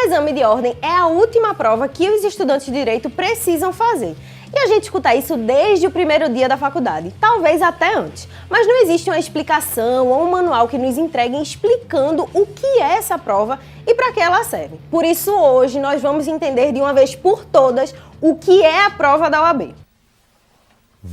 exame de ordem é a última prova que os estudantes de direito precisam fazer. E a gente escuta isso desde o primeiro dia da faculdade, talvez até antes. Mas não existe uma explicação ou um manual que nos entreguem explicando o que é essa prova e para que ela serve. Por isso, hoje, nós vamos entender de uma vez por todas o que é a prova da OAB.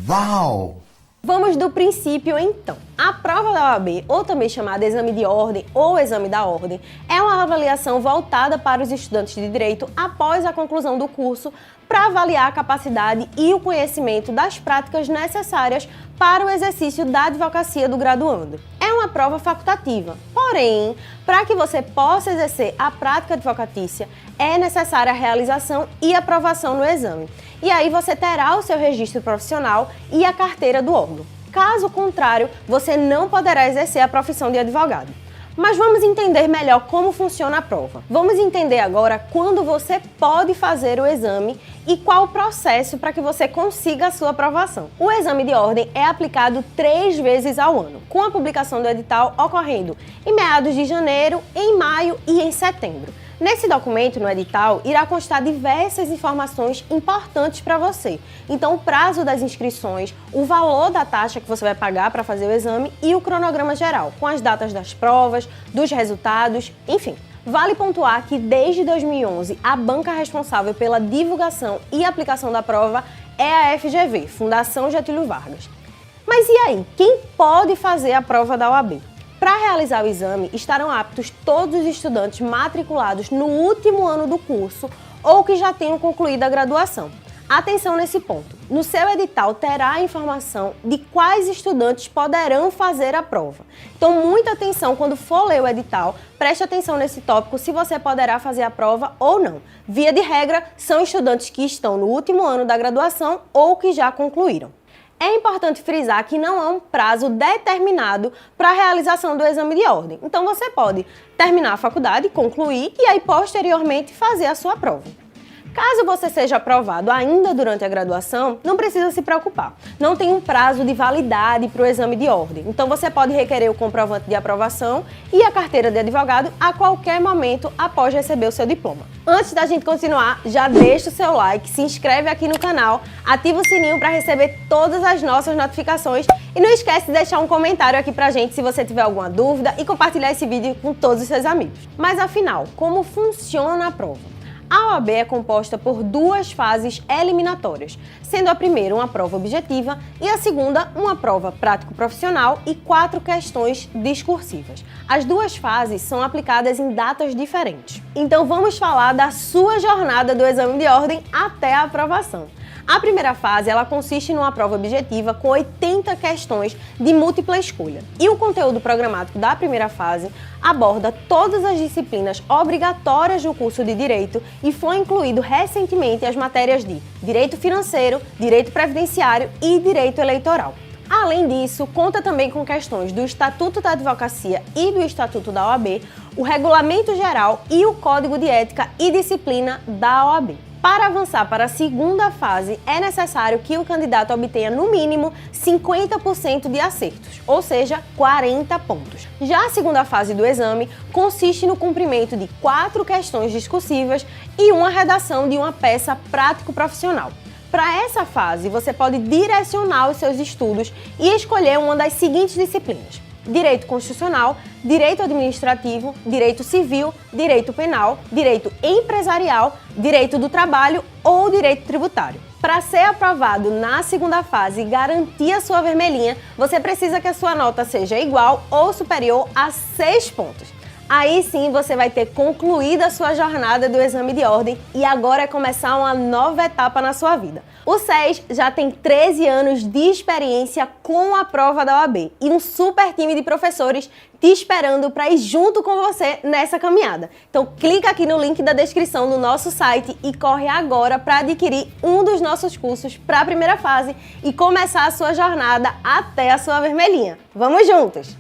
Uau! Vamos do princípio, então. A prova da OAB, ou também chamada exame de ordem ou exame da ordem, é uma avaliação voltada para os estudantes de direito após a conclusão do curso para avaliar a capacidade e o conhecimento das práticas necessárias para o exercício da advocacia do graduando. É uma prova facultativa, porém, para que você possa exercer a prática advocatícia, é necessária a realização e aprovação no exame. E aí você terá o seu registro profissional e a carteira do órgão. Caso contrário, você não poderá exercer a profissão de advogado. Mas vamos entender melhor como funciona a prova. Vamos entender agora quando você pode fazer o exame e qual o processo para que você consiga a sua aprovação. O exame de ordem é aplicado 3 vezes ao ano, com a publicação do edital ocorrendo em meados de janeiro, em maio e em setembro. Nesse documento, no edital, irá constar diversas informações importantes para você. Então, o prazo das inscrições, o valor da taxa que você vai pagar para fazer o exame e o cronograma geral, com as datas das provas, dos resultados, enfim. Vale pontuar que desde 2011, a banca responsável pela divulgação e aplicação da prova é a FGV, Fundação Getúlio Vargas. Mas e aí, quem pode fazer a prova da OAB? Para realizar o exame, estarão aptos todos os estudantes matriculados no último ano do curso ou que já tenham concluído a graduação. Atenção nesse ponto. No seu edital terá a informação de quais estudantes poderão fazer a prova. Então, muita atenção quando for ler o edital, preste atenção nesse tópico se você poderá fazer a prova ou não. Via de regra, são estudantes que estão no último ano da graduação ou que já concluíram. É importante frisar que não há um prazo determinado para a realização do exame de ordem. Então você pode terminar a faculdade, concluir e aí posteriormente fazer a sua prova. Caso você seja aprovado ainda durante a graduação, não precisa se preocupar. Não tem um prazo de validade para o exame de ordem. Então você pode requerer o comprovante de aprovação e a carteira de advogado a qualquer momento após receber o seu diploma. Antes da gente continuar, já deixa o seu like, se inscreve aqui no canal, ativa o sininho para receber todas as nossas notificações e não esquece de deixar um comentário aqui pra gente se você tiver alguma dúvida e compartilhar esse vídeo com todos os seus amigos. Mas afinal, como funciona a prova? A OAB é composta por 2 fases eliminatórias, sendo a primeira uma prova objetiva e a segunda uma prova prático-profissional e 4 questões discursivas. As 2 fases são aplicadas em datas diferentes. Então vamos falar da sua jornada do exame de ordem até a aprovação. A primeira fase, ela consiste numa prova objetiva com 80 questões de múltipla escolha. E o conteúdo programático da primeira fase aborda todas as disciplinas obrigatórias do curso de Direito e foi incluído recentemente as matérias de Direito Financeiro, Direito Previdenciário e Direito Eleitoral. Além disso, conta também com questões do Estatuto da Advocacia e do Estatuto da OAB, o Regulamento Geral e o Código de Ética e Disciplina da OAB. Para avançar para a segunda fase, é necessário que o candidato obtenha no mínimo 50% de acertos, ou seja, 40 pontos. Já a segunda fase do exame consiste no cumprimento de 4 questões discursivas e uma redação de uma peça prático-profissional. Para essa fase, você pode direcionar os seus estudos e escolher uma das seguintes disciplinas: Direito Constitucional, Direito Administrativo, Direito Civil, Direito Penal, Direito Empresarial, Direito do Trabalho ou Direito Tributário. Para ser aprovado na segunda fase e garantir a sua vermelhinha, você precisa que a sua nota seja igual ou superior a 6 pontos. Aí sim você vai ter concluído a sua jornada do exame de ordem e agora é começar uma nova etapa na sua vida. O SES já tem 13 anos de experiência com a prova da OAB e um super time de professores te esperando para ir junto com você nessa caminhada. Então clica aqui no link da descrição do nosso site e corre agora para adquirir um dos nossos cursos para a primeira fase e começar a sua jornada até a sua vermelhinha. Vamos juntos!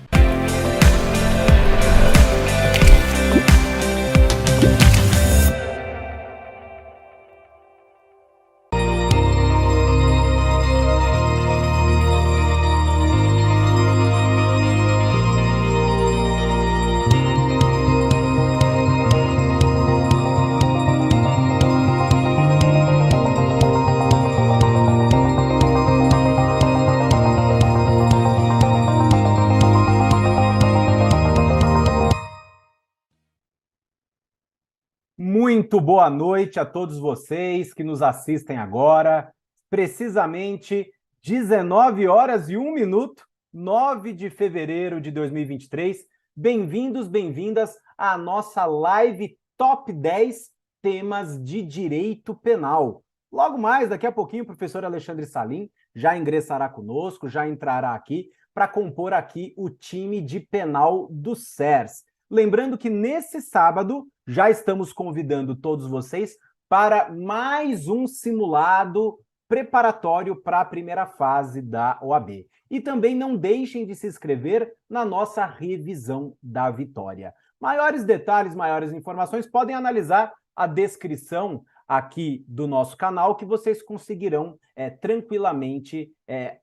Muito boa noite a todos vocês que nos assistem agora. Precisamente 19 horas e 1 minuto, 9 de fevereiro de 2023. Bem-vindos, bem-vindas à nossa live Top 10 temas de direito penal. Logo mais, daqui a pouquinho, o professor Alexandre Salim já ingressará conosco, já entrará aqui para compor aqui o time de penal do SERS. Lembrando que nesse sábado já estamos convidando todos vocês para mais um simulado preparatório para a primeira fase da OAB. E também não deixem de se inscrever na nossa revisão da vitória. Maiores detalhes, maiores informações, podem analisar a descrição aqui do nosso canal, que vocês conseguirão tranquilamente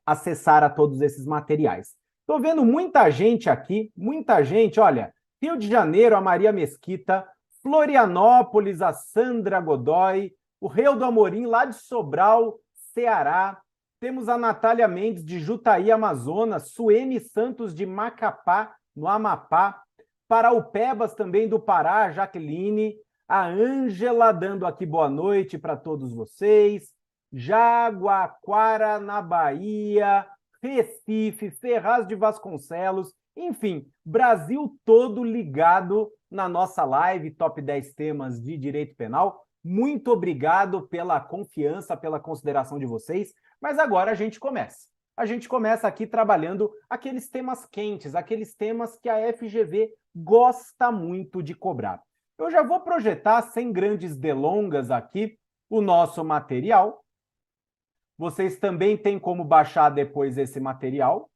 acessar a todos esses materiais. Estou vendo muita gente aqui, muita gente, olha, Rio de Janeiro, a Maria Mesquita, Florianópolis, a Sandra Godoy, o Reudo Amorim, lá de Sobral, Ceará. Temos a Natália Mendes, de Jutaí, Amazonas, Suene Santos, de Macapá, no Amapá, Paraupebas, também do Pará, Jaqueline, a Ângela, dando aqui boa noite para todos vocês, Jaguaquara, na Bahia, Recife, Ferraz de Vasconcelos, enfim, Brasil todo ligado na nossa live Top 10 temas de direito penal. Muito obrigado pela confiança, pela consideração de vocês. Mas agora a gente começa. A gente começa aqui trabalhando aqueles temas quentes, aqueles temas que a FGV gosta muito de cobrar. Eu já vou projetar, sem grandes delongas aqui, o nosso material. Vocês também têm como baixar depois esse material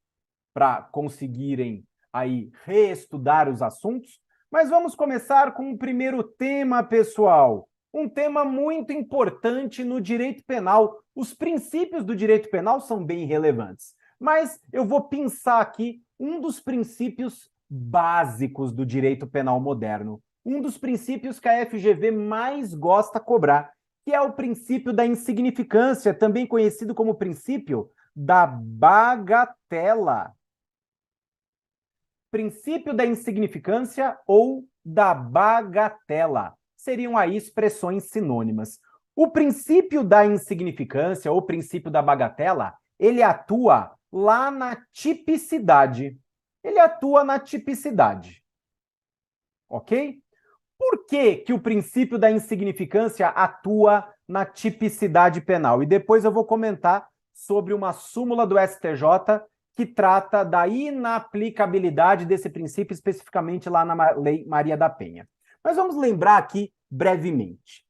para conseguirem aí reestudar os assuntos. Mas vamos começar com o primeiro tema, pessoal. Um tema muito importante no direito penal. Os princípios do direito penal são bem relevantes, mas eu vou pensar aqui um dos princípios básicos do direito penal moderno, um dos princípios que a FGV mais gosta cobrar, que é o princípio da insignificância, também conhecido como princípio da bagatela. Princípio da insignificância ou da bagatela. Seriam aí expressões sinônimas. O princípio da insignificância ou princípio da bagatela, ele atua lá na tipicidade. Ele atua na tipicidade. Ok? Por que que o princípio da insignificância atua na tipicidade penal? E depois eu vou comentar sobre uma súmula do STJ que trata da inaplicabilidade desse princípio, especificamente lá na Lei Maria da Penha. Mas vamos lembrar aqui brevemente.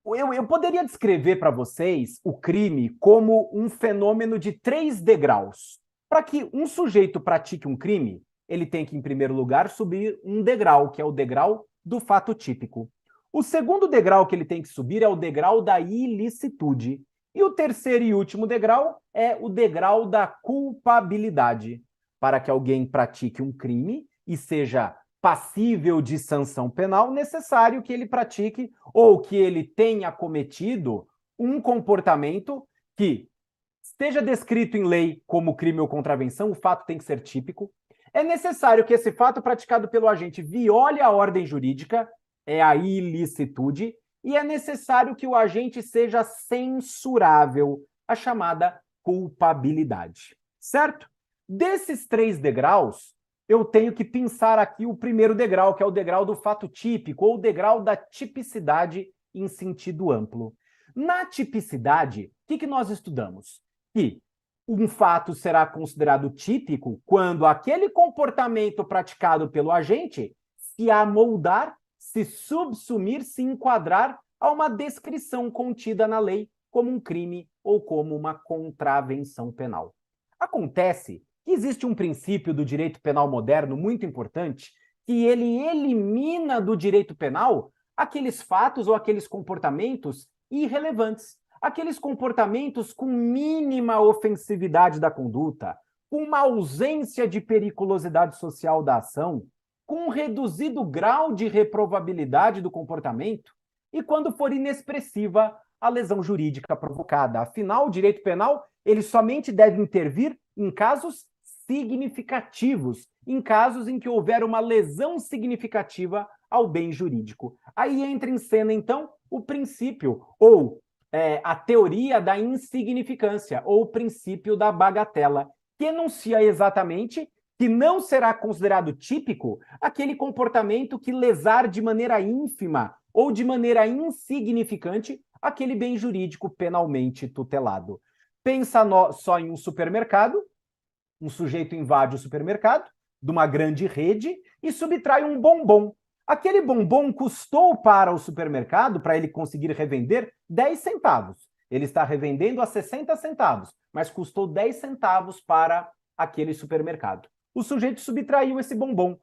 Eu poderia descrever para vocês o crime como um fenômeno de 3 degraus. Para que um sujeito pratique um crime, ele tem que, em primeiro lugar, subir um degrau, que é o degrau do fato típico. O segundo degrau que ele tem que subir é o degrau da ilicitude. E o terceiro e último degrau é o degrau da culpabilidade. Para que alguém pratique um crime e seja passível de sanção penal, necessário que ele pratique ou que ele tenha cometido um comportamento que esteja descrito em lei como crime ou contravenção, o fato tem que ser típico. É necessário que esse fato praticado pelo agente viole a ordem jurídica, é a ilicitude, e é necessário que o agente seja censurável, a chamada culpabilidade. Certo? Desses 3 degraus, eu tenho que pensar aqui o primeiro degrau, que é o degrau do fato típico, ou o degrau da tipicidade em sentido amplo. Na tipicidade, o que nós estudamos? Que um fato será considerado típico quando aquele comportamento praticado pelo agente se amoldar, se subsumir, se enquadrar a uma descrição contida na lei como um crime ou como uma contravenção penal. Acontece que existe um princípio do direito penal moderno muito importante que ele elimina do direito penal aqueles fatos ou aqueles comportamentos irrelevantes, aqueles comportamentos com mínima ofensividade da conduta, com uma ausência de periculosidade social da ação, com um reduzido grau de reprovabilidade do comportamento e quando for inexpressiva a lesão jurídica provocada. Afinal, o direito penal ele somente deve intervir em casos significativos, em casos em que houver uma lesão significativa ao bem jurídico. Aí entra em cena, então, o princípio, ou a teoria da insignificância, ou o princípio da bagatela, que enuncia exatamente que não será considerado típico aquele comportamento que lesar de maneira ínfima ou de maneira insignificante aquele bem jurídico penalmente tutelado. Pensa só em um supermercado, um sujeito invade o supermercado de uma grande rede e subtrai um bombom. Aquele bombom custou para o supermercado, para ele conseguir revender, 10 centavos. Ele está revendendo a 60 centavos, mas custou 10 centavos para aquele supermercado. O sujeito subtraiu esse bombom.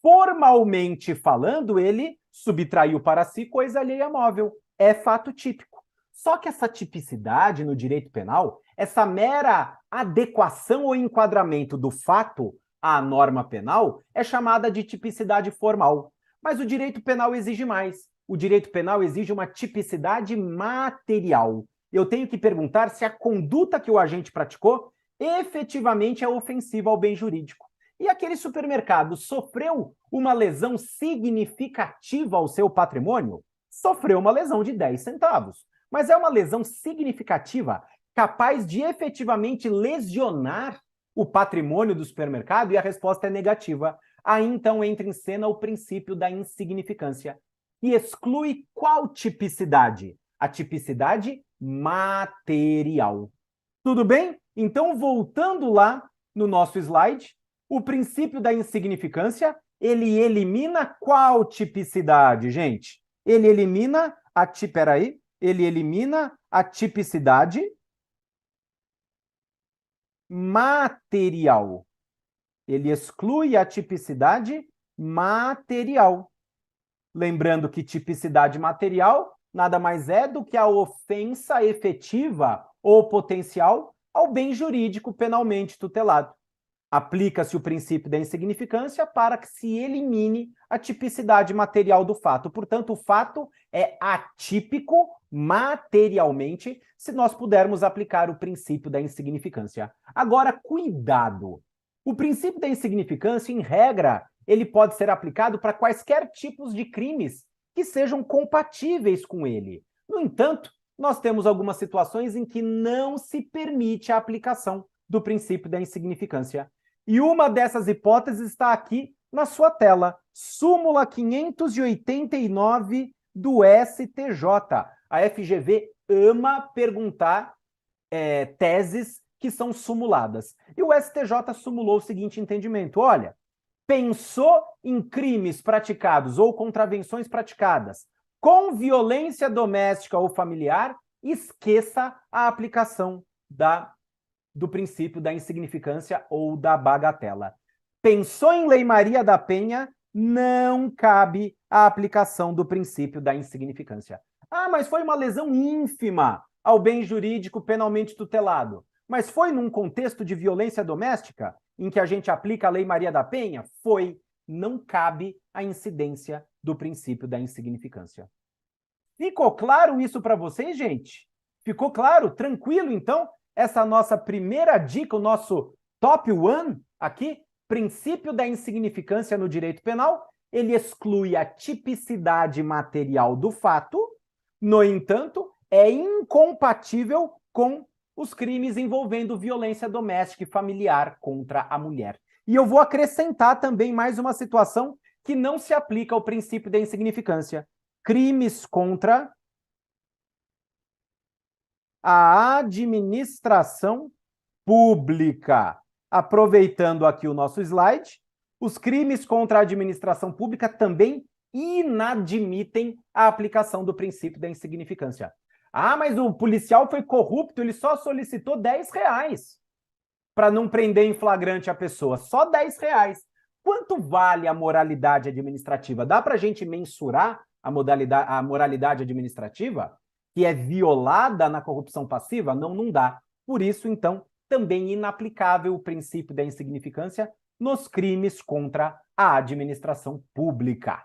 Formalmente falando, ele subtraiu para si coisa alheia móvel. É fato típico. Só que essa tipicidade no direito penal, essa mera adequação ou enquadramento do fato à norma penal, é chamada de tipicidade formal. Mas o direito penal exige mais. O direito penal exige uma tipicidade material. Eu tenho que perguntar se a conduta que o agente praticou efetivamente é ofensiva ao bem jurídico. E aquele supermercado sofreu uma lesão significativa ao seu patrimônio? Sofreu uma lesão de 10 centavos. Mas é uma lesão significativa, capaz de efetivamente lesionar o patrimônio do supermercado? E a resposta é negativa. Aí então entra em cena o princípio da insignificância, que exclui qual tipicidade? A tipicidade material. Tudo bem? Então, voltando lá no nosso slide, o princípio da insignificância, ele elimina qual tipicidade, gente? Ele elimina ele elimina a tipicidade material. Ele exclui a tipicidade material. Lembrando que tipicidade material nada mais é do que a ofensa efetiva ou potencial ao bem jurídico penalmente tutelado. Aplica-se o princípio da insignificância para que se elimine a tipicidade material do fato. Portanto, o fato é atípico materialmente, se nós pudermos aplicar o princípio da insignificância. Agora, cuidado! O princípio da insignificância, em regra, ele pode ser aplicado para quaisquer tipos de crimes que sejam compatíveis com ele. No entanto, nós temos algumas situações em que não se permite a aplicação do princípio da insignificância. E uma dessas hipóteses está aqui na sua tela. Súmula 589 do STJ. A FGV ama perguntar teses que são sumuladas. E o STJ sumulou o seguinte entendimento. Olha, pensou em crimes praticados ou contravenções praticadas com violência doméstica ou familiar, esqueça a aplicação do princípio da insignificância ou da bagatela. Pensou em Lei Maria da Penha, não cabe a aplicação do princípio da insignificância. Ah, mas foi uma lesão ínfima ao bem jurídico penalmente tutelado. Mas foi num contexto de violência doméstica em que a gente aplica a Lei Maria da Penha? Foi. Não cabe a incidência do princípio da insignificância. Ficou claro isso para vocês, gente? Ficou claro? Tranquilo, então? Essa nossa primeira dica, o nosso top 1 aqui, princípio da insignificância no direito penal, ele exclui a tipicidade material do fato, no entanto, é incompatível com os crimes envolvendo violência doméstica e familiar contra a mulher. E eu vou acrescentar também mais uma situação que não se aplica ao princípio da insignificância. Crimes contra a administração pública. Aproveitando aqui o nosso slide, os crimes contra a administração pública também inadmitem a aplicação do princípio da insignificância. Ah, mas o policial foi corrupto, ele só solicitou R$10 para não prender em flagrante a pessoa. Só R$10. Quanto vale a moralidade administrativa? Dá para a gente mensurar a moralidade administrativa que é violada na corrupção passiva? Não, não dá. Por isso, então, também inaplicável o princípio da insignificância nos crimes contra a administração pública.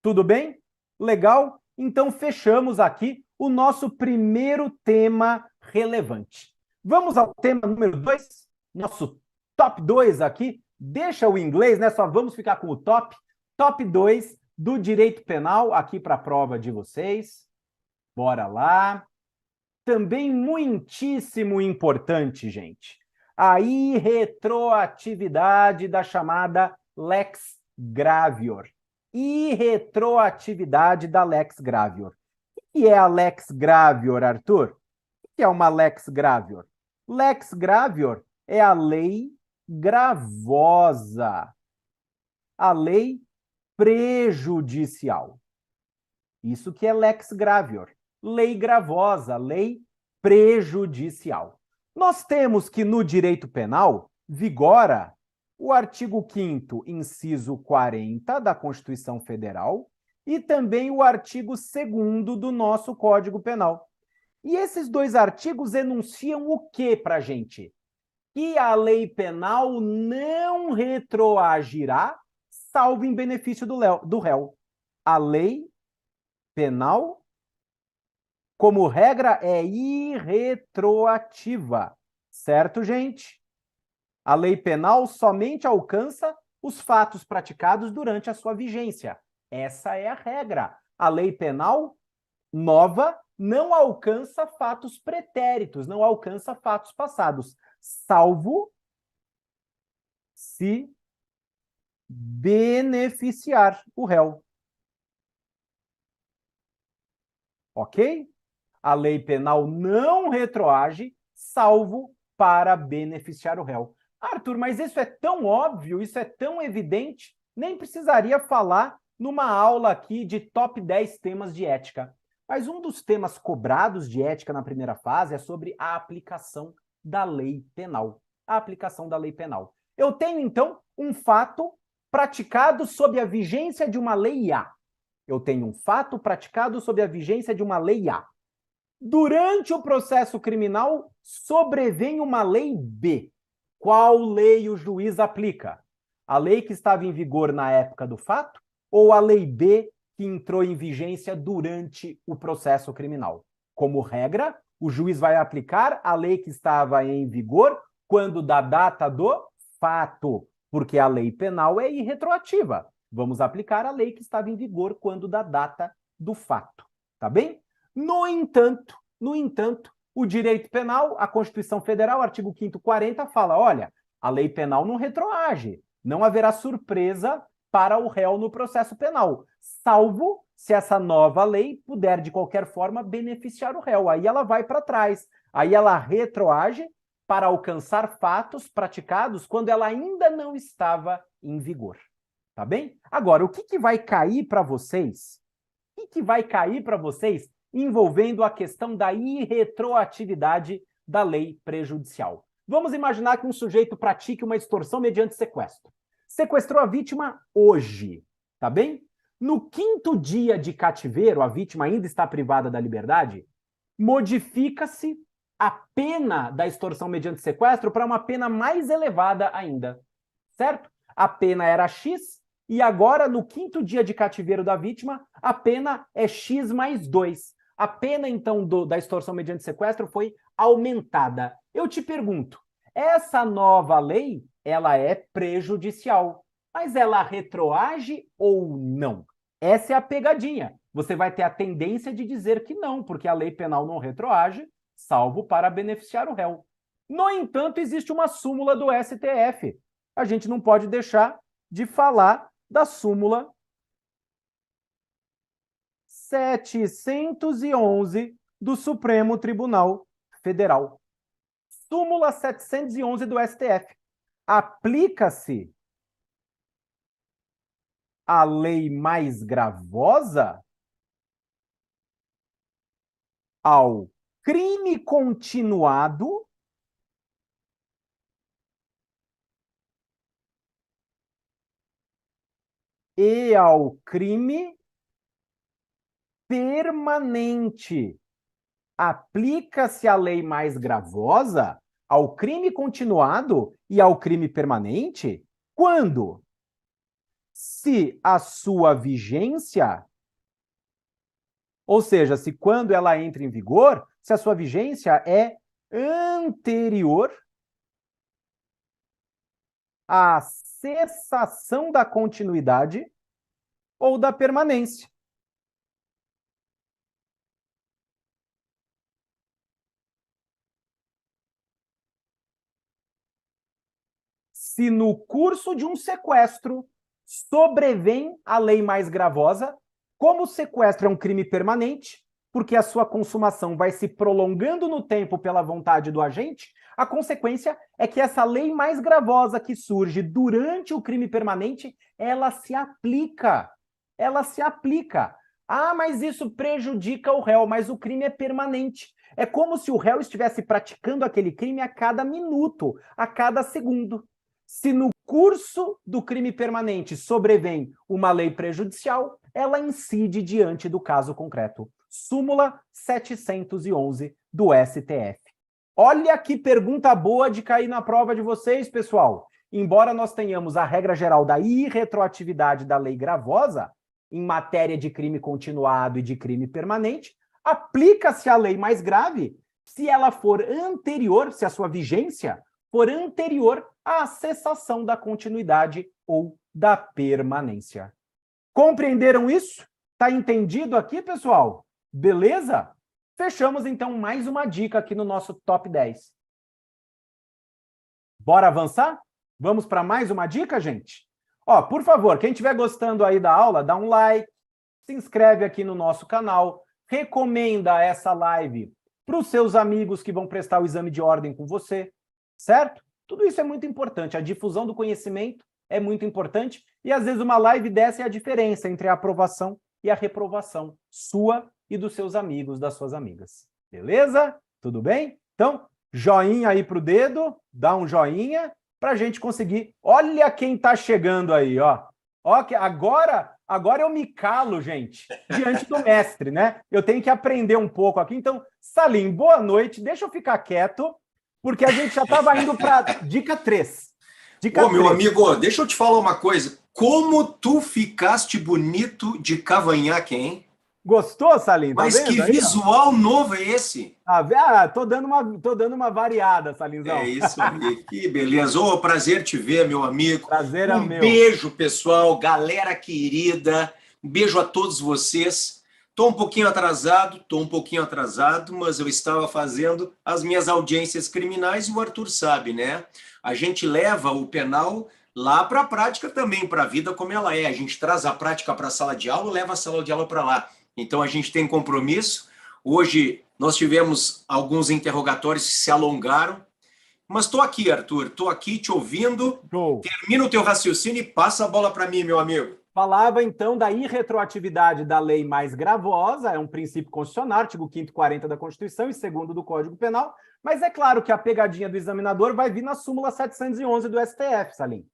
Tudo bem? Legal? Então, fechamos aqui o nosso primeiro tema relevante. Vamos ao tema número 2, nosso top 2 aqui. Deixa o inglês, né? Só vamos ficar com o top. Top 2 do direito penal aqui para a prova de vocês. Bora lá. Também muitíssimo importante, gente, a irretroatividade da chamada lex gravior. Irretroatividade da lex gravior. O que é a lex gravior, Arthur? O que é uma lex gravior? Lex gravior é a lei gravosa, a lei prejudicial. Isso que é lex gravior. Lei gravosa, lei prejudicial. Nós temos que no direito penal vigora o artigo 5º, inciso 40 da Constituição Federal e também o artigo 2º do nosso Código Penal. E esses dois artigos enunciam o que para a gente? Que a lei penal não retroagirá, salvo em benefício do réu. A lei penal, como regra, é irretroativa, certo, gente? A lei penal somente alcança os fatos praticados durante a sua vigência. Essa é a regra. A lei penal nova não alcança fatos pretéritos, não alcança fatos passados, salvo se beneficiar o réu. Ok? A lei penal não retroage, salvo para beneficiar o réu. Arthur, mas isso é tão óbvio, isso é tão evidente, nem precisaria falar numa aula aqui de top 10 temas de ética. Mas um dos temas cobrados de ética na primeira fase é sobre a aplicação da lei penal. A aplicação da lei penal. Eu tenho, então, um fato praticado sob a vigência de uma lei A. Eu tenho um fato praticado sob a vigência de uma lei A. Durante o processo criminal, sobrevém uma lei B. Qual lei o juiz aplica? A lei que estava em vigor na época do fato ou a lei B que entrou em vigência durante o processo criminal? Como regra, o juiz vai aplicar a lei que estava em vigor quando da data do fato, porque a lei penal é irretroativa. Vamos aplicar a lei que estava em vigor quando da data do fato, tá bem? No entanto, o direito penal, a Constituição Federal, artigo 5º 40, fala, olha, a lei penal não retroage, não haverá surpresa para o réu no processo penal, salvo se essa nova lei puder, de qualquer forma, beneficiar o réu. Aí ela vai para trás, aí ela retroage para alcançar fatos praticados quando ela ainda não estava em vigor. Tá bem? Agora, o que vai cair para vocês? O que vai cair para vocês envolvendo a questão da irretroatividade da lei prejudicial? Vamos imaginar que um sujeito pratique uma extorsão mediante sequestro. Sequestrou a vítima hoje, tá bem? No 5º dia de cativeiro, a vítima ainda está privada da liberdade, modifica-se a pena da extorsão mediante sequestro para uma pena mais elevada ainda, certo? A pena era X, e agora, no 5º dia de cativeiro da vítima, a pena é X mais 2. A pena, então, da extorsão mediante sequestro foi aumentada. Eu te pergunto, essa nova lei, ela é prejudicial, mas ela retroage ou não? Essa é a pegadinha. Você vai ter a tendência de dizer que não, porque a lei penal não retroage, salvo para beneficiar o réu. No entanto, existe uma súmula do STF. A gente não pode deixar de falar da súmula 711 do Supremo Tribunal Federal. Súmula 711 do STF. Aplica-se a lei mais gravosa ao crime continuado e ao crime permanente. Aplica-se a lei mais gravosa ao crime continuado e ao crime permanente quando? Se a sua vigência, ou seja, se quando ela entra em vigor, se a sua vigência é anterior à cessação da continuidade ou da permanência. Se no curso de um sequestro sobrevém a lei mais gravosa, como o sequestro é um crime permanente, porque a sua consumação vai se prolongando no tempo pela vontade do agente, a consequência é que essa lei mais gravosa que surge durante o crime permanente, ela se aplica. Ela se aplica. Ah, mas isso prejudica o réu, mas o crime é permanente. É como se o réu estivesse praticando aquele crime a cada minuto, a cada segundo. Se no curso do crime permanente sobrevém uma lei prejudicial, ela incide diante do caso concreto. Súmula 711 do STF. Olha que pergunta boa de cair na prova de vocês, pessoal. Embora nós tenhamos a regra geral da irretroatividade da lei gravosa, em matéria de crime continuado e de crime permanente, aplica-se a lei mais grave se ela for anterior, se a sua vigência for anterior à cessação da continuidade ou da permanência. Compreenderam isso? Tá entendido aqui, pessoal? Beleza? Fechamos, então, mais uma dica aqui no nosso top 10. Bora avançar? Vamos para mais uma dica, gente? Ó, por favor, quem estiver gostando aí da aula, dá um like, se inscreve aqui no nosso canal, recomenda essa live para os seus amigos que vão prestar o exame de ordem com você, certo? Tudo isso é muito importante, a difusão do conhecimento é muito importante e às vezes uma live dessa é a diferença entre a aprovação e a reprovação sua e dos seus amigos, das suas amigas. Beleza? Tudo bem? Então, joinha aí pro dedo, dá um joinha para a gente conseguir. Olha quem está chegando aí, ó. Ó, que agora eu me calo, gente, diante do mestre, né? Eu tenho que aprender um pouco aqui. Então, Salim, boa noite. Deixa eu ficar quieto, porque a gente já estava indo para dica 3. Ô, meu amigo, deixa eu te falar uma coisa. Como tu ficaste bonito de cavanhaque, hein? Gostou, Salim? Tá Mas vendo que aí, visual novo é esse? tô dando uma variada, Salimzão. É isso aí, que beleza. Ô, prazer te ver, meu amigo. Prazer é meu. Um beijo, pessoal, galera querida. Um beijo a todos vocês. Tô um pouquinho atrasado, mas eu estava fazendo as minhas audiências criminais e o Arthur sabe, né? A gente leva o penal lá para a prática também, para a vida como ela é. A gente traz a prática para a sala de aula, leva a sala de aula para lá. Então, a gente tem compromisso. Hoje, nós tivemos alguns interrogatórios que se alongaram. Mas estou aqui, Arthur. Estou aqui te ouvindo. Show. Termina o teu raciocínio e passa a bola para mim, meu amigo. Falava, então, da irretroatividade da lei mais gravosa, é um princípio constitucional, artigo 5º e 40 da Constituição e 2º do Código Penal, mas é claro que a pegadinha do examinador vai vir na súmula 711 do STF, Salim.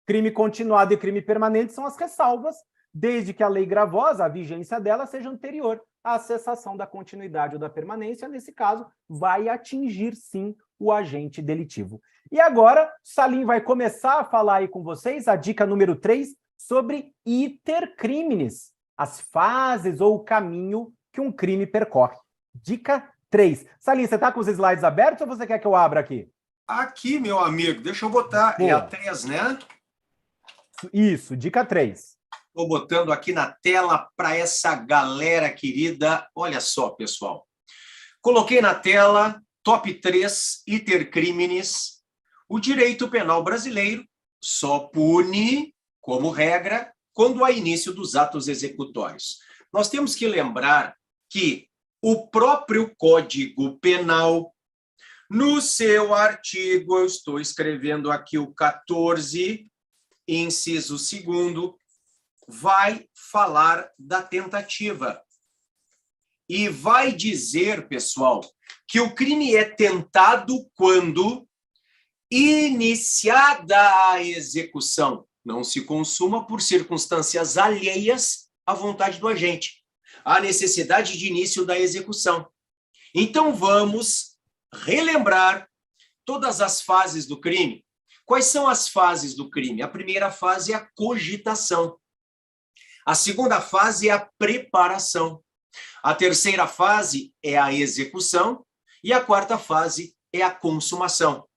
Crime continuado e crime permanente são as ressalvas, desde que a lei gravosa, a vigência dela, seja anterior à cessação da continuidade ou da permanência, nesse caso, vai atingir, sim, o agente delitivo. E agora, Salim vai começar a falar aí com vocês a dica número 3, sobre iter criminis, as fases ou o caminho que um crime percorre. Dica 3. Salim, você está com os slides abertos ou você quer que eu abra aqui? Aqui, meu amigo, deixa eu botar. Boa. É a 3, né? Isso, dica 3. Estou botando aqui na tela para essa galera querida. Olha só, pessoal. Coloquei na tela, top 3, iter criminis. O direito penal brasileiro só pune, como regra, quando há início dos atos executórios. Nós temos que lembrar que o próprio Código Penal, no seu artigo, eu estou escrevendo aqui o 14, inciso 2º, vai falar da tentativa. E vai dizer, pessoal, que o crime é tentado quando iniciada a execução não se consuma por circunstâncias alheias à vontade do agente, à necessidade de início da execução. Então, vamos relembrar todas as fases do crime. Quais são as fases do crime? A primeira fase é a cogitação. A segunda fase é a preparação. A terceira fase é a execução. E a quarta fase é a consumação.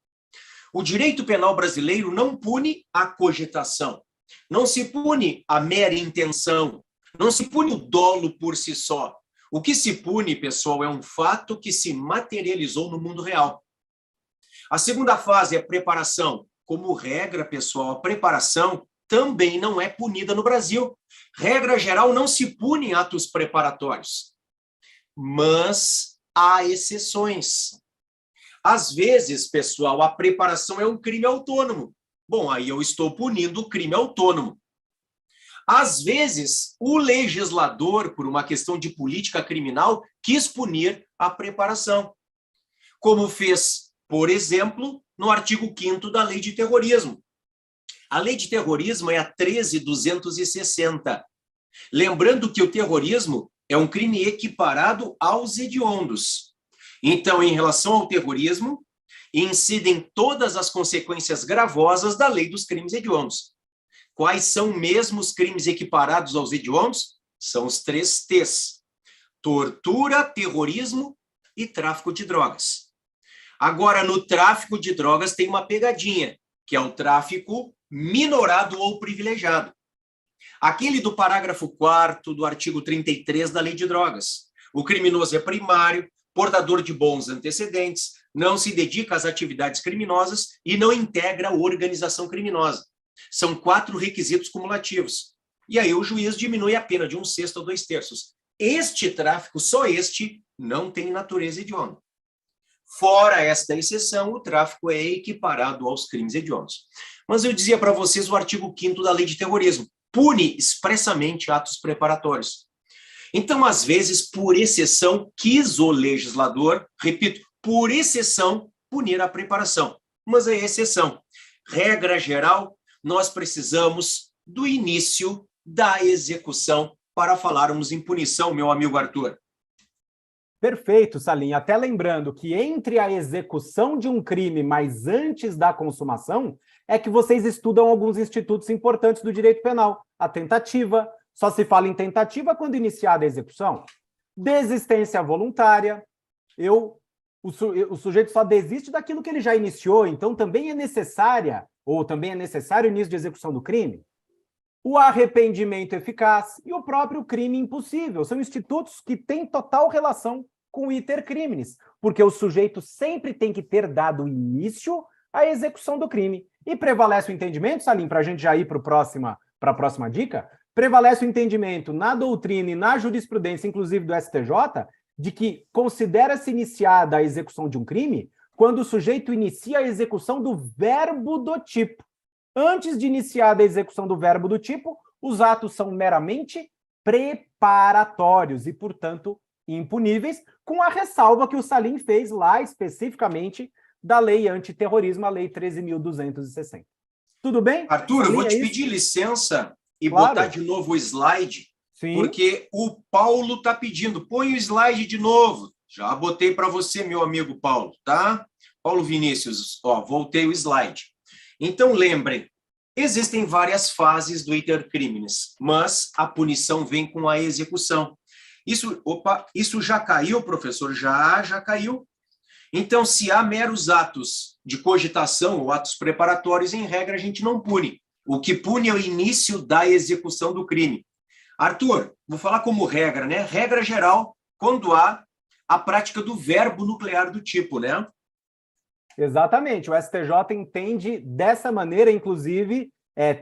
O direito penal brasileiro não pune a cogitação. Não se pune a mera intenção, não se pune o dolo por si só. O que se pune, pessoal, é um fato que se materializou no mundo real. A segunda fase é a preparação. Como regra, pessoal, a preparação também não é punida no Brasil. Regra geral, não se pune atos preparatórios. Mas há exceções. Às vezes, pessoal, a preparação é um crime autônomo. Bom, aí eu estou punindo o crime autônomo. Às vezes, o legislador, por uma questão de política criminal, quis punir a preparação, como fez, por exemplo, no artigo 5º da Lei de Terrorismo. A Lei de Terrorismo é a 13.260. Lembrando que o terrorismo é um crime equiparado aos hediondos. Então, em relação ao terrorismo, incidem todas as consequências gravosas da Lei dos Crimes Hediondos. Quais são mesmo os crimes equiparados aos hediondos? São os 3 T's: tortura, terrorismo e tráfico de drogas. Agora, no tráfico de drogas tem uma pegadinha, que é o tráfico minorado ou privilegiado. Aquele do parágrafo 4º do artigo 33 da Lei de Drogas. O criminoso é primário, portador de bons antecedentes, não se dedica às atividades criminosas e não integra a organização criminosa. São 4 requisitos cumulativos. E aí o juiz diminui a pena de 1/6 a 2/3. Este tráfico, só este, não tem natureza hedionda. Fora esta exceção, o tráfico é equiparado aos crimes hediondos. Mas eu dizia para vocês o artigo 5º da Lei de Terrorismo. Pune expressamente atos preparatórios. Então, às vezes, por exceção, quis o legislador, repito, por exceção, punir a preparação. Mas é exceção. Regra geral, nós precisamos do início da execução para falarmos em punição, meu amigo Arthur. Perfeito, Salim. Até lembrando que entre a execução de um crime, mas antes da consumação, é que vocês estudam alguns institutos importantes do direito penal. A tentativa, só se fala em tentativa quando iniciada a execução. Desistência voluntária, o sujeito só desiste daquilo que ele já iniciou, então também é necessário o início de execução do crime. O arrependimento eficaz e o próprio crime impossível. São institutos que têm total relação com o iter criminis, porque o sujeito sempre tem que ter dado início à execução do crime. E prevalece o entendimento, Salim, para a gente já ir para a próxima dica, prevalece o entendimento na doutrina e na jurisprudência, inclusive do STJ, de que considera-se iniciada a execução de um crime quando o sujeito inicia a execução do verbo do tipo. Antes de iniciar a execução do verbo do tipo, os atos são meramente preparatórios e, portanto, impuníveis, com a ressalva que o Salim fez lá especificamente da lei antiterrorismo, a lei 13.260. Tudo bem? Arthur, eu vou te pedir licença e botar de novo o slide, porque o Paulo está pedindo. Põe o slide de novo. Já botei para você, meu amigo Paulo, tá? Paulo Vinícius, ó, voltei o slide. Então, lembrem, existem várias fases do iter criminis, mas a punição vem com a execução. Isso já caiu, professor? Já caiu. Então, se há meros atos de cogitação ou atos preparatórios, em regra, a gente não pune. O que pune é o início da execução do crime. Arthur, vou falar como regra, né? Regra geral, quando há a prática do verbo nuclear do tipo, né? Exatamente. O STJ entende dessa maneira, inclusive,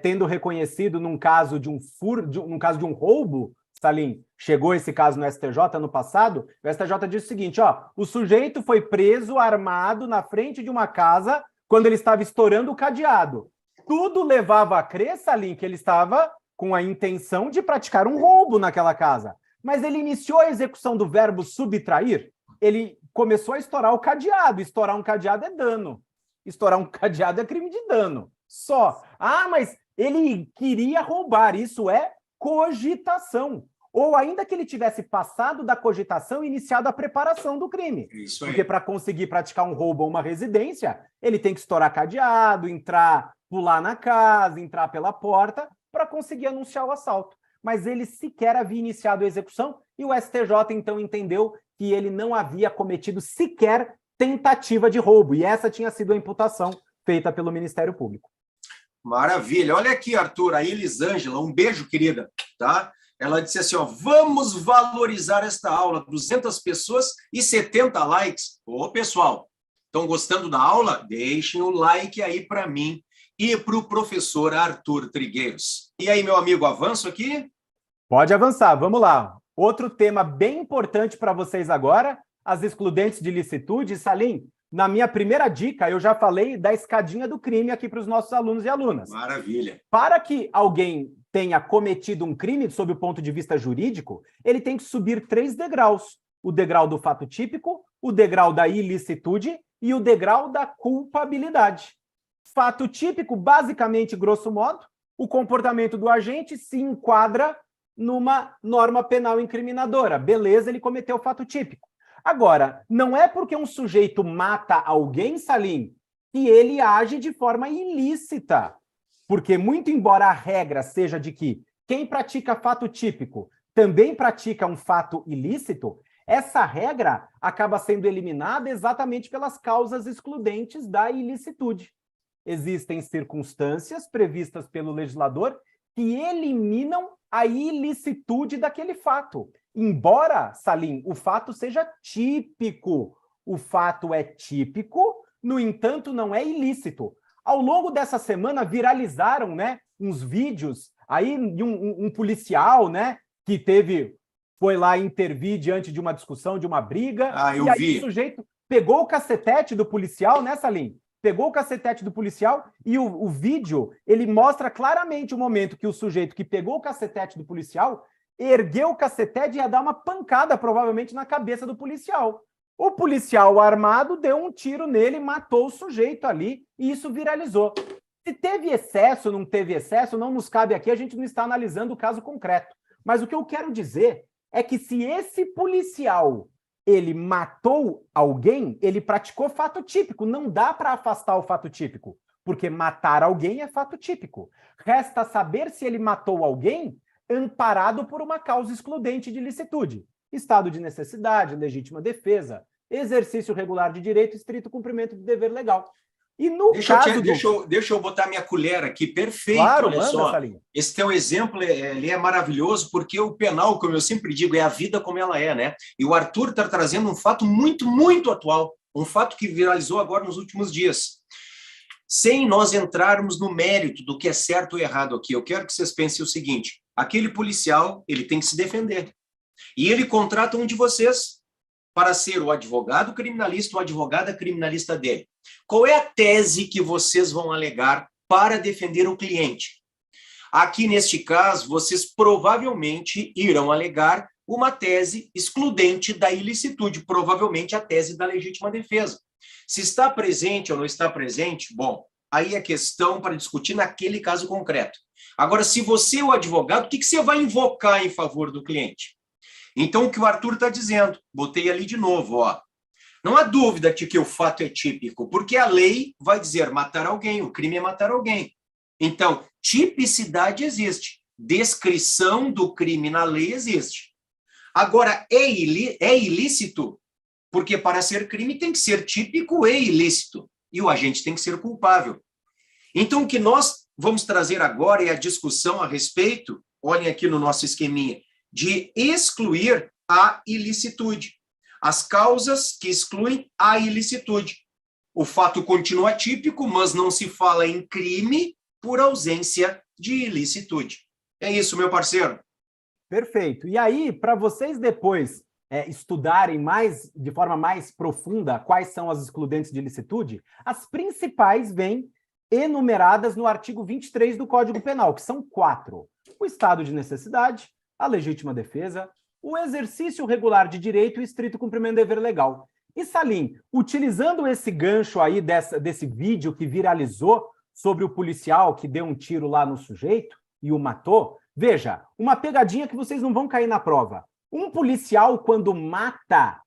tendo reconhecido num caso de um roubo, Salim, chegou esse caso no STJ no passado, o STJ disse o seguinte, ó, o sujeito foi preso armado na frente de uma casa quando ele estava estourando o cadeado. Tudo levava a crer, Salim, que ele estava com a intenção de praticar um roubo naquela casa. Mas ele iniciou a execução do verbo subtrair, ele começou a estourar o cadeado. Estourar um cadeado é dano. Estourar um cadeado é crime de dano. Só. Ah, mas ele queria roubar. Isso é cogitação. Ou ainda que ele tivesse passado da cogitação e iniciado a preparação do crime. Isso aí. Porque para conseguir praticar um roubo ou uma residência, ele tem que estourar cadeado, pular na casa, entrar pela porta, para conseguir anunciar o assalto. Mas ele sequer havia iniciado a execução e o STJ, então, entendeu que ele não havia cometido sequer tentativa de roubo. E essa tinha sido a imputação feita pelo Ministério Público. Maravilha. Olha aqui, Arthur, a Elisângela, um beijo, querida, tá? Ela disse assim, ó, vamos valorizar esta aula, 200 pessoas e 70 likes. Ô, pessoal, estão gostando da aula? Deixem o like aí para mim e para o professor Arthur Trigueiros. E aí, meu amigo, avanço aqui? Pode avançar, vamos lá. Outro tema bem importante para vocês agora, as excludentes de licitude. Salim, na minha primeira dica, eu já falei da escadinha do crime aqui para os nossos alunos e alunas. Maravilha. Para que alguém tenha cometido um crime sob o ponto de vista jurídico, ele tem que subir 3 degraus. O degrau do fato típico, o degrau da ilicitude e o degrau da culpabilidade. Fato típico, basicamente, grosso modo, o comportamento do agente se enquadra numa norma penal incriminadora. Beleza, ele cometeu o fato típico. Agora, não é porque um sujeito mata alguém, Salim, que ele age de forma ilícita. Porque, muito embora a regra seja de que quem pratica fato típico também pratica um fato ilícito, essa regra acaba sendo eliminada exatamente pelas causas excludentes da ilicitude. Existem circunstâncias previstas pelo legislador que eliminam a ilicitude daquele fato. Embora, Salim, o fato seja típico. O fato é típico, no entanto, não é ilícito. Ao longo dessa semana, viralizaram, né, uns vídeos aí de um policial, né, que foi lá intervir diante de uma discussão, de uma briga. Eu e aí vi. O sujeito pegou o cacetete do policial, né, Salim? Pegou o cacetete do policial e o vídeo, ele mostra claramente o momento que o sujeito que pegou o cacetete do policial ergueu o cacetete e ia dar uma pancada, provavelmente, na cabeça do policial. O policial armado deu um tiro nele, matou o sujeito ali, e isso viralizou. Se teve excesso, não teve excesso, não nos cabe aqui, a gente não está analisando o caso concreto. Mas o que eu quero dizer é que se esse policial ele matou alguém, ele praticou fato típico. Não dá para afastar o fato típico, porque matar alguém é fato típico. Resta saber se ele matou alguém amparado por uma causa excludente de licitude. Estado de necessidade, legítima defesa, exercício regular de direito, estrito cumprimento de dever legal. E no Deixa eu botar minha colher aqui, perfeito, claro, olha manda, só. Salim. Esse teu exemplo ele é maravilhoso, porque o penal, como eu sempre digo, é a vida como ela é, né? E o Arthur está trazendo um fato muito, muito atual, um fato que viralizou agora nos últimos dias. Sem nós entrarmos no mérito do que é certo ou errado aqui, eu quero que vocês pensem o seguinte, aquele policial, ele tem que se defender. E ele contrata um de vocês para ser o advogado criminalista ou a advogada criminalista dele. Qual é a tese que vocês vão alegar para defender o cliente? Aqui, neste caso, vocês provavelmente irão alegar uma tese excludente da ilicitude, provavelmente a tese da legítima defesa. Se está presente ou não está presente, bom, aí é questão para discutir naquele caso concreto. Agora, se você é o advogado, o que você vai invocar em favor do cliente? Então, o que o Arthur está dizendo, botei ali de novo, ó. Não há dúvida de que o fato é típico, porque a lei vai dizer matar alguém, o crime é matar alguém. Então, tipicidade existe, descrição do crime na lei existe. Agora, é ilícito, porque para ser crime tem que ser típico e ilícito, e o agente tem que ser culpável. Então, o que nós vamos trazer agora é a discussão a respeito, olhem aqui no nosso esqueminha, de excluir a ilicitude. As causas que excluem a ilicitude. O fato continua típico, mas não se fala em crime por ausência de ilicitude. É isso, meu parceiro. Perfeito. E aí, para vocês depois estudarem de forma mais profunda quais são as excludentes de ilicitude, as principais vêm enumeradas no artigo 23 do Código Penal, que são 4. O estado de necessidade, a legítima defesa, o exercício regular de direito e o estrito cumprimento do dever legal. E, Salim, utilizando esse gancho aí desse vídeo que viralizou sobre o policial que deu um tiro lá no sujeito e o matou, veja, uma pegadinha que vocês não vão cair na prova. Um policial, quando mata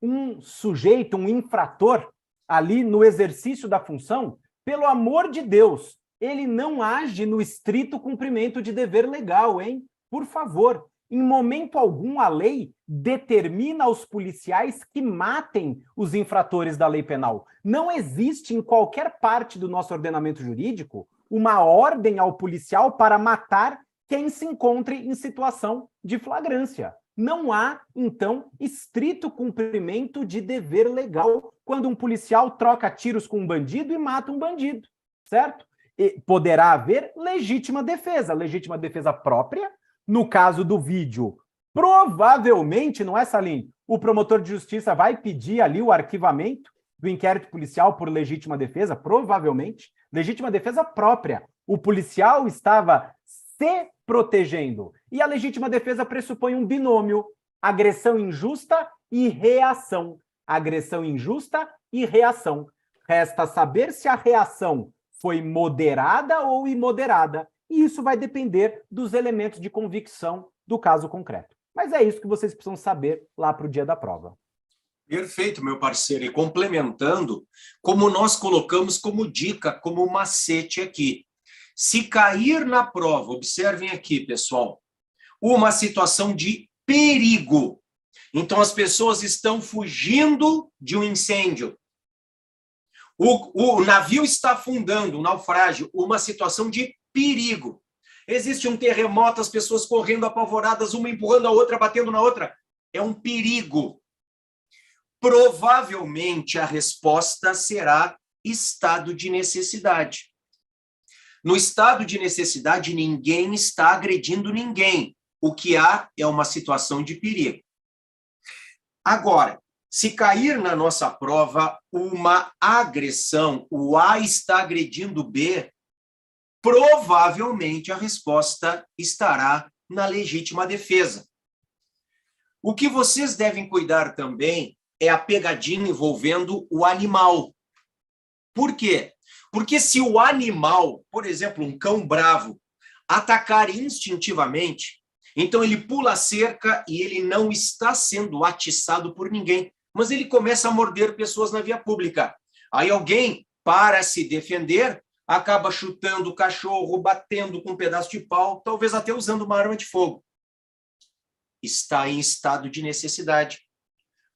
um sujeito, um infrator, ali no exercício da função, pelo amor de Deus, ele não age no estrito cumprimento de dever legal, hein? Por favor, em momento algum a lei determina aos policiais que matem os infratores da lei penal. Não existe em qualquer parte do nosso ordenamento jurídico uma ordem ao policial para matar quem se encontre em situação de flagrância. Não há, então, estrito cumprimento de dever legal quando um policial troca tiros com um bandido e mata um bandido, certo? E poderá haver legítima defesa própria. No caso do vídeo, provavelmente, não é, Salim? O promotor de justiça vai pedir ali o arquivamento do inquérito policial por legítima defesa, provavelmente. Legítima defesa própria. O policial estava se protegendo. E a legítima defesa pressupõe um binômio: agressão injusta e reação. Agressão injusta e reação. Resta saber se a reação foi moderada ou imoderada. E isso vai depender dos elementos de convicção do caso concreto. Mas é isso que vocês precisam saber lá para o dia da prova. Perfeito, meu parceiro. E complementando, como nós colocamos como dica, como macete aqui. Se cair na prova, observem aqui, pessoal, uma situação de perigo. Então, as pessoas estão fugindo de um incêndio. O navio está afundando, um naufrágio, uma situação de perigo. Existe um terremoto, as pessoas correndo apavoradas, uma empurrando a outra, batendo na outra. É um perigo. Provavelmente a resposta será estado de necessidade. No estado de necessidade, ninguém está agredindo ninguém. O que há é uma situação de perigo. Agora, se cair na nossa prova uma agressão, o A está agredindo o B, provavelmente a resposta estará na legítima defesa. O que vocês devem cuidar também é a pegadinha envolvendo o animal. Por quê? Porque se o animal, por exemplo, um cão bravo, atacar instintivamente, então ele pula a cerca e ele não está sendo atiçado por ninguém, mas ele começa a morder pessoas na via pública. Aí alguém, para se defender, acaba chutando o cachorro, batendo com um pedaço de pau, talvez até usando uma arma de fogo. Está em estado de necessidade.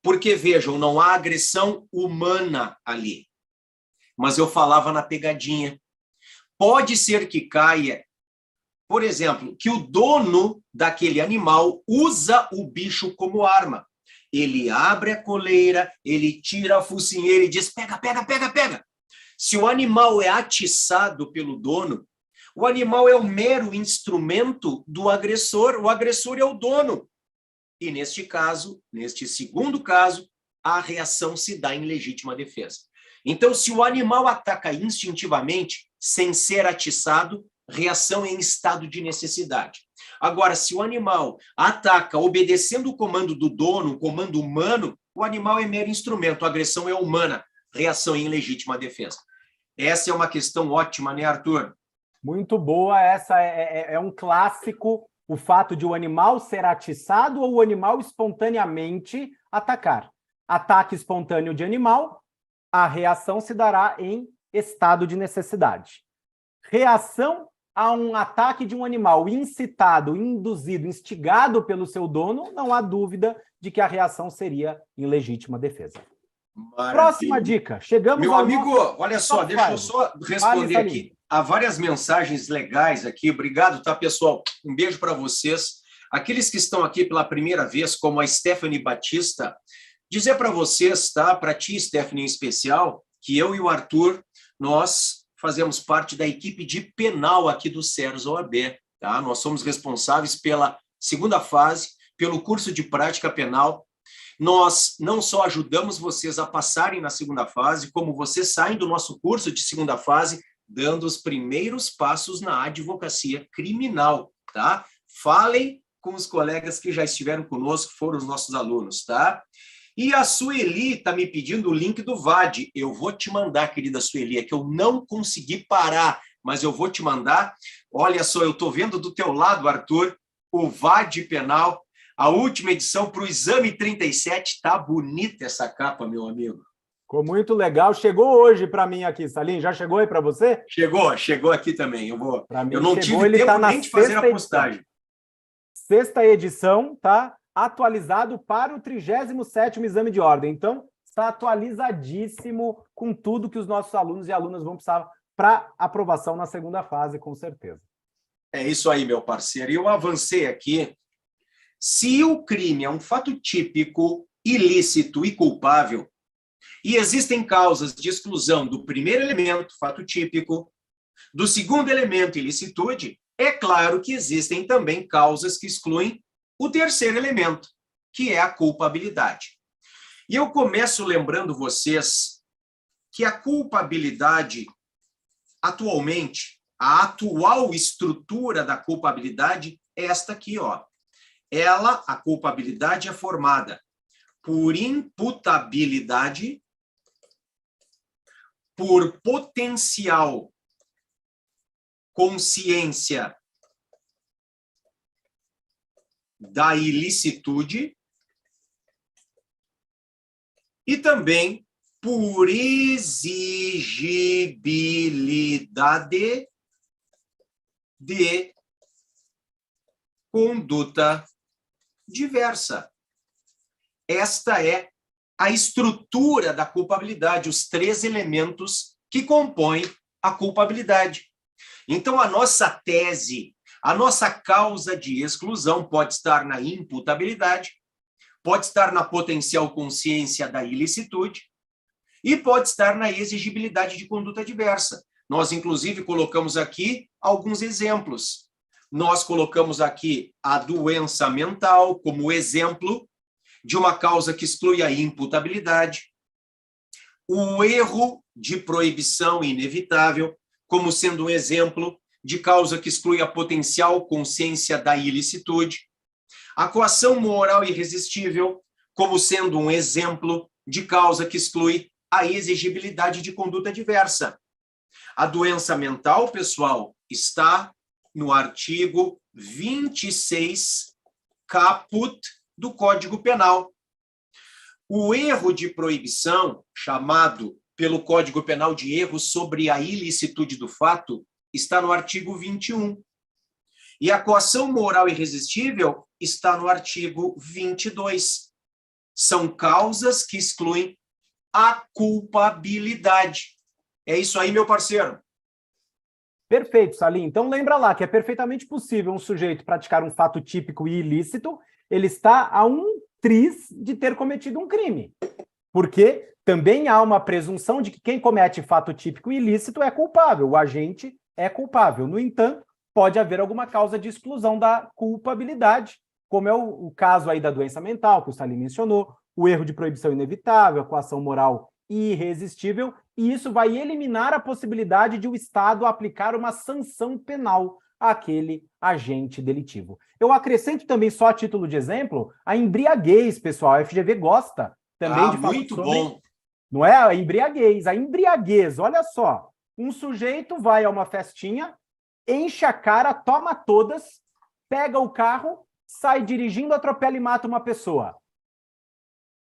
Porque, vejam, não há agressão humana ali. Mas eu falava na pegadinha. Pode ser que caia, por exemplo, que o dono daquele animal usa o bicho como arma. Ele abre a coleira, ele tira a focinheira e diz: pega, pega, pega, pega. Se o animal é atiçado pelo dono, o animal é o mero instrumento do agressor, o agressor é o dono. E neste caso, neste segundo caso, a reação se dá em legítima defesa. Então, se o animal ataca instintivamente, sem ser atiçado, reação em estado de necessidade. Agora, se o animal ataca obedecendo o comando do dono, o comando humano, o animal é mero instrumento, a agressão é humana, reação em legítima defesa. Essa é uma questão ótima, né, Arthur? Muito boa, essa é um clássico, o fato de o animal ser atiçado ou o animal espontaneamente atacar. Ataque espontâneo de animal, a reação se dará em estado de necessidade. Reação a um ataque de um animal incitado, induzido, instigado pelo seu dono, não há dúvida de que a reação seria em legítima defesa. Maravilha. Próxima dica. Chegamos Meu ao amigo, nosso... olha só, deixa eu só responder aqui. Há várias mensagens legais aqui. Obrigado, tá, pessoal? Um beijo para vocês. Aqueles que estão aqui pela primeira vez, como a Stephanie Batista, dizer para vocês, tá? Para ti, Stephanie, em especial, que eu e o Arthur, nós fazemos parte da equipe de penal aqui do SERS OAB, tá? Nós somos responsáveis pela segunda fase, pelo curso de prática penal. Nós não só ajudamos vocês a passarem na segunda fase, como vocês saem do nosso curso de segunda fase, dando os primeiros passos na advocacia criminal, tá? Falem com os colegas que já estiveram conosco, foram os nossos alunos, tá? E a Sueli está me pedindo o link do VAD. Eu vou te mandar, querida Sueli, é que eu não consegui parar, mas eu vou te mandar. Olha só, eu estou vendo do teu lado, Arthur, o VAD penal, a última edição para o exame 37. Tá bonita essa capa, meu amigo. Ficou muito legal. Chegou hoje para mim aqui, Salim. Já chegou aí para você? Chegou aqui também. Eu não chegou, tive tempo nem de fazer a postagem. Sexta edição, tá? Atualizado para o 37º exame de ordem. Então, está atualizadíssimo com tudo que os nossos alunos e alunas vão precisar para aprovação na segunda fase, com certeza. É isso aí, meu parceiro. E eu avancei aqui. Se o crime é um fato típico, ilícito e culpável, e existem causas de exclusão do primeiro elemento, fato típico, do segundo elemento, ilicitude, é claro que existem também causas que excluem o terceiro elemento, que é a culpabilidade. E eu começo lembrando vocês que a culpabilidade, atualmente, a atual estrutura da culpabilidade é esta aqui, ó. A culpabilidade é formada por imputabilidade, por potencial consciência da ilicitude e também por exigibilidade de conduta diversa. Esta é a estrutura da culpabilidade, os três elementos que compõem a culpabilidade. Então, a nossa tese, a nossa causa de exclusão pode estar na imputabilidade, pode estar na potencial consciência da ilicitude e pode estar na exigibilidade de conduta diversa. Nós, inclusive, colocamos aqui alguns exemplos. Nós colocamos aqui a doença mental como exemplo de uma causa que exclui a imputabilidade, o erro de proibição inevitável como sendo um exemplo de causa que exclui a potencial consciência da ilicitude, a coação moral irresistível como sendo um exemplo de causa que exclui a exigibilidade de conduta diversa. A doença mental, pessoal, está no artigo 26, caput do Código Penal. O erro de proibição, chamado pelo Código Penal de erro sobre a ilicitude do fato, está no artigo 21. E a coação moral irresistível está no artigo 22. São causas que excluem a culpabilidade. É isso aí, meu parceiro. Perfeito, Salim. Então lembra lá que é perfeitamente possível um sujeito praticar um fato típico e ilícito, ele está a um triz de ter cometido um crime. Porque também há uma presunção de que quem comete fato típico e ilícito é culpável, o agente é culpável. No entanto, pode haver alguma causa de exclusão da culpabilidade, como é o caso aí da doença mental, que o Salim mencionou, o erro de proibição inevitável, a coação moral irresistível, e isso vai eliminar a possibilidade de o Estado aplicar uma sanção penal àquele agente delitivo. Eu acrescento também, só a título de exemplo, a embriaguez, pessoal. A FGV gosta também de falar muito sobre, bom. não é? A embriaguez. A embriaguez, olha só. Um sujeito vai a uma festinha, enche a cara, toma todas, pega o carro, sai dirigindo, atropela e mata uma pessoa.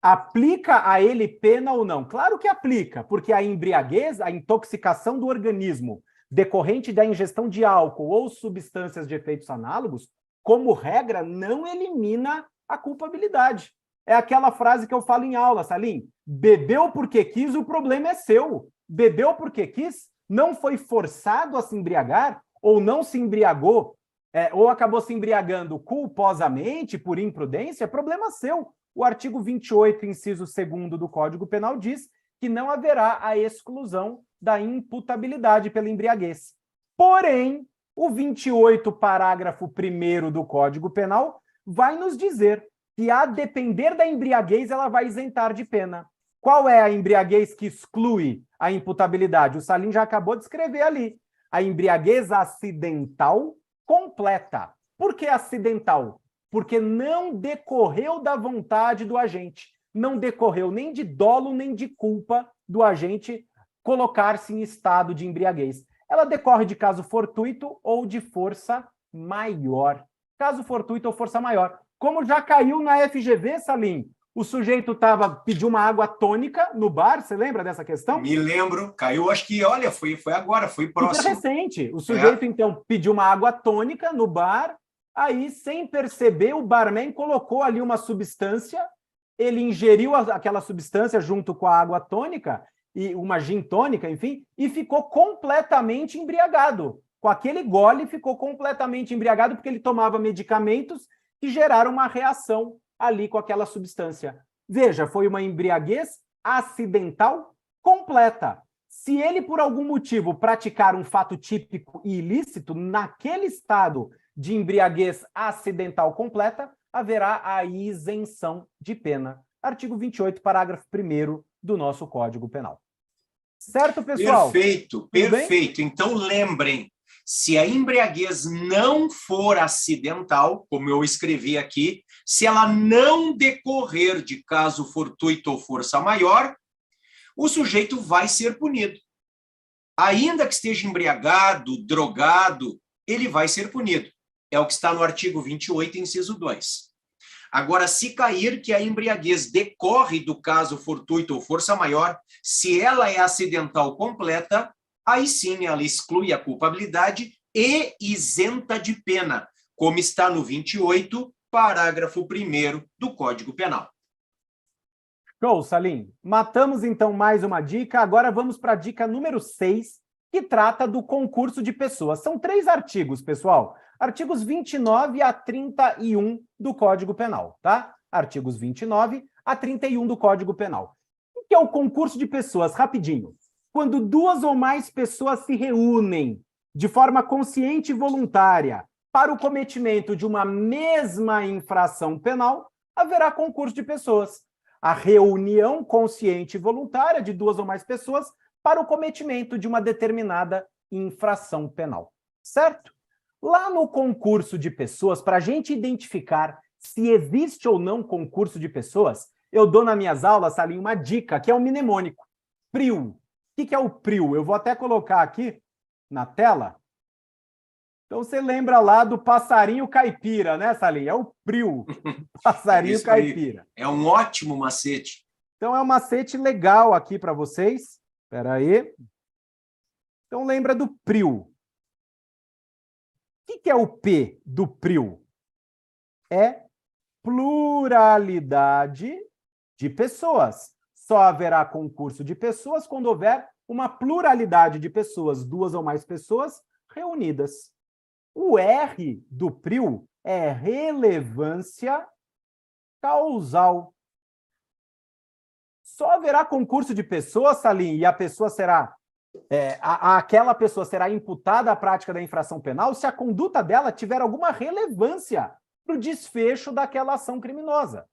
Aplica a ele pena ou não? Claro que aplica, porque a embriaguez, a intoxicação do organismo decorrente da ingestão de álcool ou substâncias de efeitos análogos, como regra, não elimina a culpabilidade. É aquela frase que eu falo em aula, Salim. Bebeu porque quis, o problema é seu. Bebeu porque quis, não foi forçado a se embriagar, ou não se embriagou, ou acabou se embriagando culposamente, por imprudência, problema seu. O artigo 28, inciso 2º do Código Penal diz que não haverá a exclusão da imputabilidade pela embriaguez. Porém, o 28, parágrafo 1º do Código Penal vai nos dizer que, a depender da embriaguez, ela vai isentar de pena. Qual é a embriaguez que exclui a imputabilidade? O Salim já acabou de escrever ali. A embriaguez acidental completa. Por que acidental? Porque não decorreu da vontade do agente. Não decorreu nem de dolo, nem de culpa do agente colocar-se em estado de embriaguez. Ela decorre de caso fortuito ou de força maior. Caso fortuito ou força maior. Como já caiu na FGV, Salim, o sujeito pediu uma água tônica no bar, você lembra dessa questão? Me lembro, caiu, acho que, olha, foi agora, foi próximo. Super recente. O sujeito, então, pediu uma água tônica no bar, aí, sem perceber, o barman colocou ali uma substância, ele ingeriu aquela substância junto com a água tônica, e uma gin tônica, enfim, e ficou completamente embriagado. Com aquele gole, ficou completamente embriagado porque ele tomava medicamentos que geraram uma reação ali com aquela substância. Veja, foi uma embriaguez acidental completa. Se ele, por algum motivo, praticar um fato típico e ilícito, naquele estado de embriaguez acidental completa, haverá a isenção de pena. Artigo 28, parágrafo 1º do nosso Código Penal. Certo, pessoal? Perfeito, perfeito. Então, lembrem, se a embriaguez não for acidental, como eu escrevi aqui, se ela não decorrer de caso fortuito ou força maior, o sujeito vai ser punido. Ainda que esteja embriagado, drogado, ele vai ser punido. É o que está no artigo 28, inciso 2. Agora, se cair que a embriaguez decorre do caso fortuito ou força maior, se ela é acidental completa, aí sim ela exclui a culpabilidade e isenta de pena, como está no 28, parágrafo 1º do Código Penal. Show, Salim. Matamos, então, mais uma dica. Agora vamos para a dica número 6, que trata do concurso de pessoas. São 3 artigos, pessoal. Artigos 29 a 31 do Código Penal, tá? Artigos 29 a 31 do Código Penal. O que é o concurso de pessoas? Rapidinho. Quando 2 ou mais pessoas se reúnem de forma consciente e voluntária para o cometimento de uma mesma infração penal, haverá concurso de pessoas. A reunião consciente e voluntária de 2 ou mais pessoas para o cometimento de uma determinada infração penal. Certo? Lá no concurso de pessoas, para a gente identificar se existe ou não concurso de pessoas, eu dou nas minhas aulas, Salim, uma dica, que é o mnemônico. PRIO. O que é o PRIO? Eu vou até colocar aqui na tela. Então, você lembra lá do passarinho caipira, né, Salim? É o PRIO, passarinho caipira. É um ótimo macete. Então, é um macete legal aqui para vocês. Espera aí. Então, lembra do PRIO. O que é o P do PRIO? É pluralidade de pessoas. Só haverá concurso de pessoas quando houver uma pluralidade de pessoas, 2 ou mais pessoas reunidas. O R do PRIO é relevância causal. Só haverá concurso de pessoas, Salim, e a pessoa será... aquela pessoa será imputada à prática da infração penal se a conduta dela tiver alguma relevância para o desfecho daquela ação criminosa.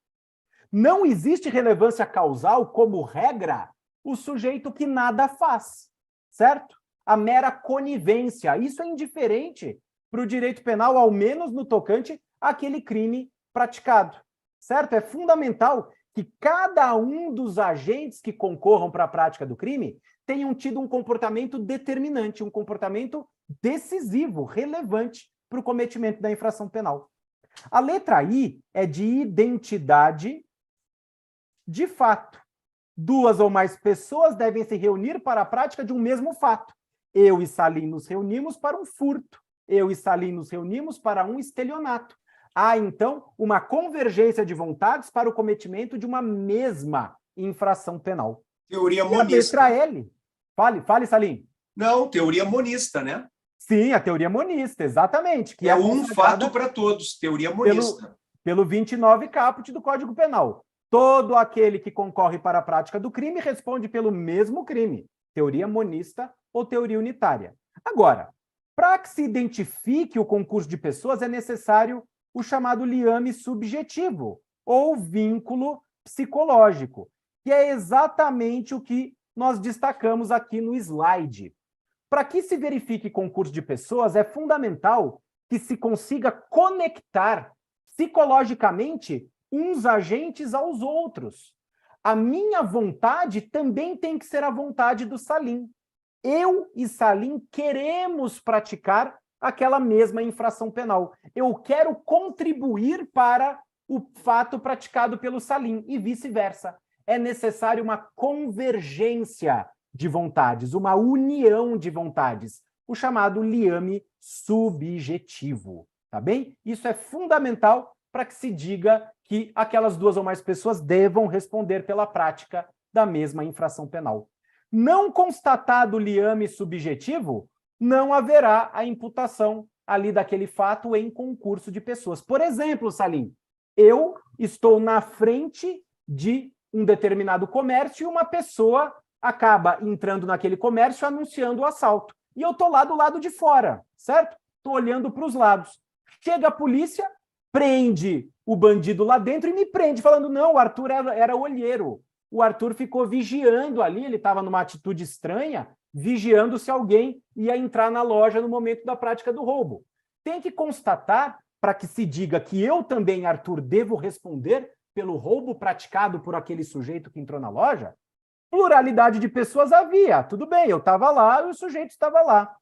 Não existe relevância causal como regra o sujeito que nada faz, certo? A mera conivência, isso é indiferente para o direito penal, ao menos no tocante àquele crime praticado, certo? É fundamental que cada um dos agentes que concorram para a prática do crime tenham tido um comportamento determinante, um comportamento decisivo, relevante para o cometimento da infração penal. A letra I é de identidade de fato. 2 ou mais pessoas devem se reunir para a prática de um mesmo fato. Eu e Salim nos reunimos para um furto. Eu e Salim nos reunimos para um estelionato. Há, então, uma convergência de vontades para o cometimento de uma mesma infração penal. Teoria E monista. a letra L. Fale, Salim. Não, teoria monista, né? Sim, a teoria monista, exatamente. Que é um consagrada fato para todos, teoria monista. Pelo 29 caput do Código Penal. Todo aquele que concorre para a prática do crime responde pelo mesmo crime. Teoria monista ou teoria unitária. Agora, para que se identifique o concurso de pessoas, é necessário o chamado liame subjetivo, ou vínculo psicológico, que é exatamente o que nós destacamos aqui no slide. Para que se verifique concurso de pessoas, é fundamental que se consiga conectar psicologicamente uns agentes aos outros. A minha vontade também tem que ser a vontade do Salim. Eu e Salim queremos praticar aquela mesma infração penal. Eu quero contribuir para o fato praticado pelo Salim e vice-versa. É necessário uma convergência de vontades, uma união de vontades, o chamado liame subjetivo, tá bem? Isso é fundamental para que se diga que aquelas 2 ou mais pessoas devam responder pela prática da mesma infração penal. Não constatado liame subjetivo, não haverá a imputação ali daquele fato em concurso de pessoas. Por exemplo, Salim, eu estou na frente de um determinado comércio e uma pessoa acaba entrando naquele comércio anunciando o assalto. E eu estou lá do lado de fora, certo? Estou olhando para os lados. Chega a polícia, prende o bandido lá dentro e me prende, falando, não, o Arthur era olheiro. O Arthur ficou vigiando ali, ele estava numa atitude estranha, vigiando se alguém ia entrar na loja no momento da prática do roubo. Tem que constatar, para que se diga que eu também, Arthur, devo responder pelo roubo praticado por aquele sujeito que entrou na loja? Pluralidade de pessoas havia, tudo bem, eu estava lá e o sujeito estava lá.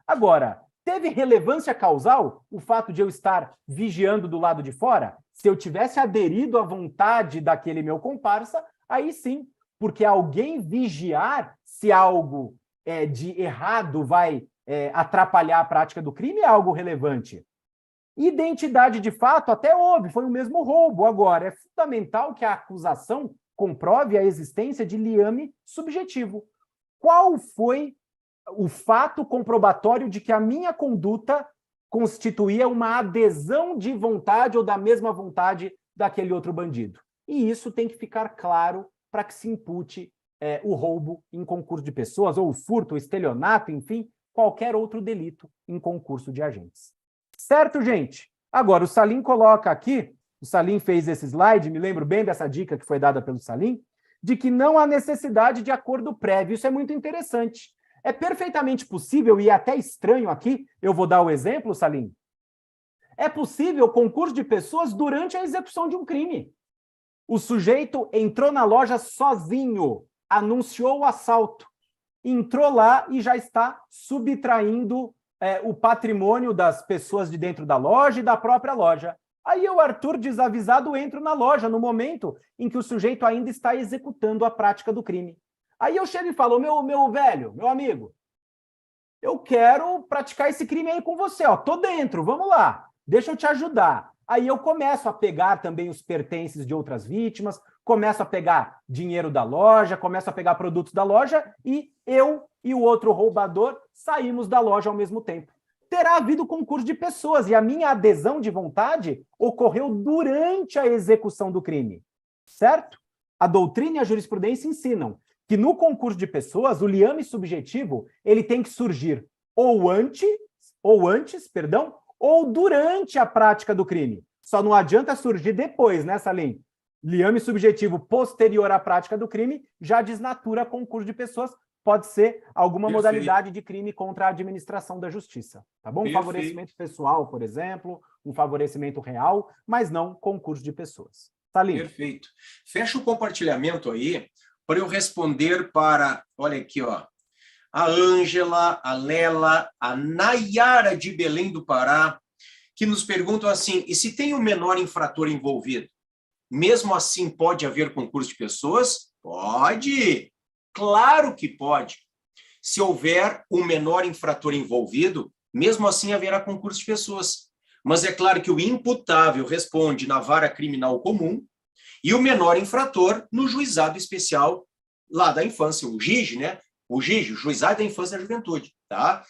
Agora, teve relevância causal o fato de eu estar vigiando do lado de fora? Se eu tivesse aderido à vontade daquele meu comparsa, aí sim, porque alguém vigiar se algo de errado vai atrapalhar a prática do crime é algo relevante. Identidade de fato até houve, foi o mesmo roubo. Agora, é fundamental que a acusação comprove a existência de liame subjetivo. Qual foi o fato comprobatório de que a minha conduta constituía uma adesão de vontade ou da mesma vontade daquele outro bandido? E isso tem que ficar claro para que se impute o roubo em concurso de pessoas, ou o furto, o estelionato, enfim, qualquer outro delito em concurso de agentes. Certo, gente? Agora, o Salim coloca aqui, o Salim fez esse slide, me lembro bem dessa dica que foi dada pelo Salim, de que não há necessidade de acordo prévio. Isso é muito interessante. É perfeitamente possível, e é até estranho aqui, eu vou dar o exemplo, Salim. É possível concurso de pessoas durante a execução de um crime. O sujeito entrou na loja sozinho, anunciou o assalto, entrou lá e já está subtraindo o patrimônio das pessoas de dentro da loja e da própria loja. Aí eu, Arthur, desavisado, entro na loja no momento em que o sujeito ainda está executando a prática do crime. Aí eu chego e falo, meu velho, meu amigo, eu quero praticar esse crime aí com você, ó, tô dentro, vamos lá, deixa eu te ajudar. Aí eu começo a pegar também os pertences de outras vítimas, começo a pegar dinheiro da loja, começo a pegar produtos da loja e eu e o outro roubador saímos da loja ao mesmo tempo. Terá havido concurso de pessoas e a minha adesão de vontade ocorreu durante a execução do crime, certo? A doutrina e a jurisprudência ensinam que no concurso de pessoas, o liame subjetivo ele tem que surgir ou antes, ou durante a prática do crime. Só não adianta surgir depois, né, Salim? Liame subjetivo posterior à prática do crime já desnatura concurso de pessoas, pode ser alguma modalidade de crime contra a administração da justiça, tá bom? Um favorecimento pessoal, por exemplo, um favorecimento real, mas não concurso de pessoas. Salim. Perfeito. Fecha o compartilhamento aí para eu responder para, olha aqui, ó, a Ângela, a Lela, a Nayara de Belém do Pará, que nos perguntam assim, e se tem um menor infrator envolvido, mesmo assim pode haver concurso de pessoas? Pode! Claro que pode. Se houver um menor infrator envolvido, mesmo assim haverá concurso de pessoas. Mas é claro que o imputável responde na vara criminal comum e o menor infrator no juizado especial lá da infância, o JIG, né? O JIG, o Juizado da Infância e da Juventude, tá?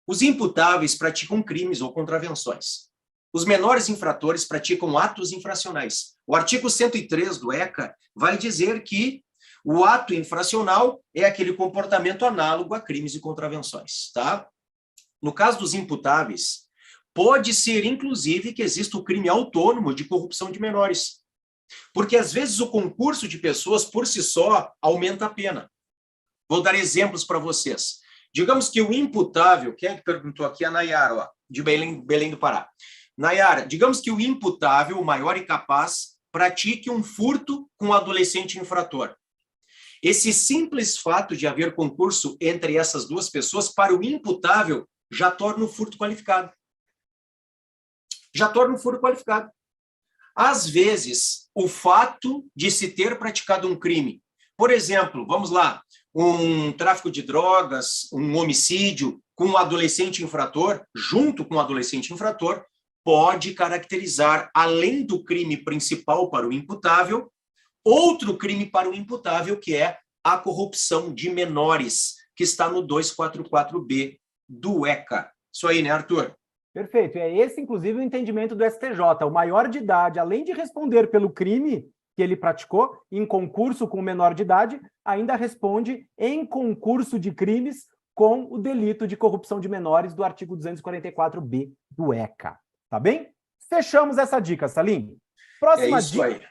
Os imputáveis praticam crimes ou contravenções. Os menores infratores praticam atos infracionais. O artigo 103 do ECA vai dizer que o ato infracional é aquele comportamento análogo a crimes e contravenções, tá? No caso dos imputáveis, pode ser, inclusive, que exista o crime autônomo de corrupção de menores. Porque, às vezes, o concurso de pessoas, por si só, aumenta a pena. Vou dar exemplos para vocês. Digamos que o imputável, quem é que perguntou aqui? A Nayara, ó, de Belém do Pará. Nayara, digamos que o imputável, o maior e capaz, pratique um furto com um adolescente infrator. Esse simples fato de haver concurso entre essas duas pessoas, para o imputável, já torna o furto qualificado. Já torna o furto qualificado. Às vezes, o fato de se ter praticado um crime, por exemplo, vamos lá, um tráfico de drogas, um homicídio com um adolescente infrator, junto com um adolescente infrator, pode caracterizar, além do crime principal para o imputável, outro crime para o imputável, que é à corrupção de menores, que está no 244B do ECA. Isso aí, né, Arthur? Perfeito. É esse, inclusive, o entendimento do STJ. O maior de idade, além de responder pelo crime que ele praticou em concurso com o menor de idade, ainda responde em concurso de crimes com o delito de corrupção de menores do artigo 244B do ECA. Tá bem? Fechamos essa dica, Salim. Próxima isso dica. aí.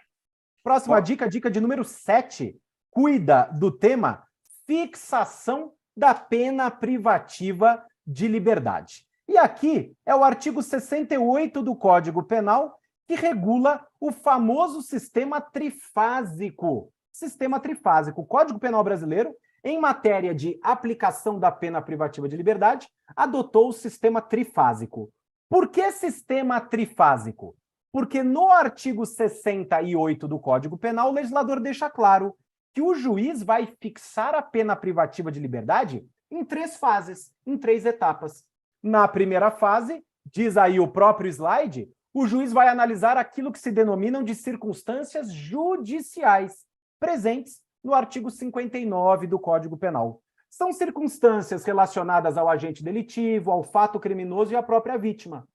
Próxima dica, dica de número 7. Cuida do tema fixação da pena privativa de liberdade. E aqui é o artigo 68 do Código Penal que regula o famoso sistema trifásico. Sistema trifásico. O Código Penal brasileiro, em matéria de aplicação da pena privativa de liberdade, adotou o sistema trifásico. Por que sistema trifásico? Porque no artigo 68 do Código Penal, o legislador deixa claro que o juiz vai fixar a pena privativa de liberdade em 3 fases, em 3 etapas. Na primeira fase, diz aí o próprio slide, o juiz vai analisar aquilo que se denominam de circunstâncias judiciais, presentes no artigo 59 do Código Penal. São circunstâncias relacionadas ao agente delitivo, ao fato criminoso e à própria vítima.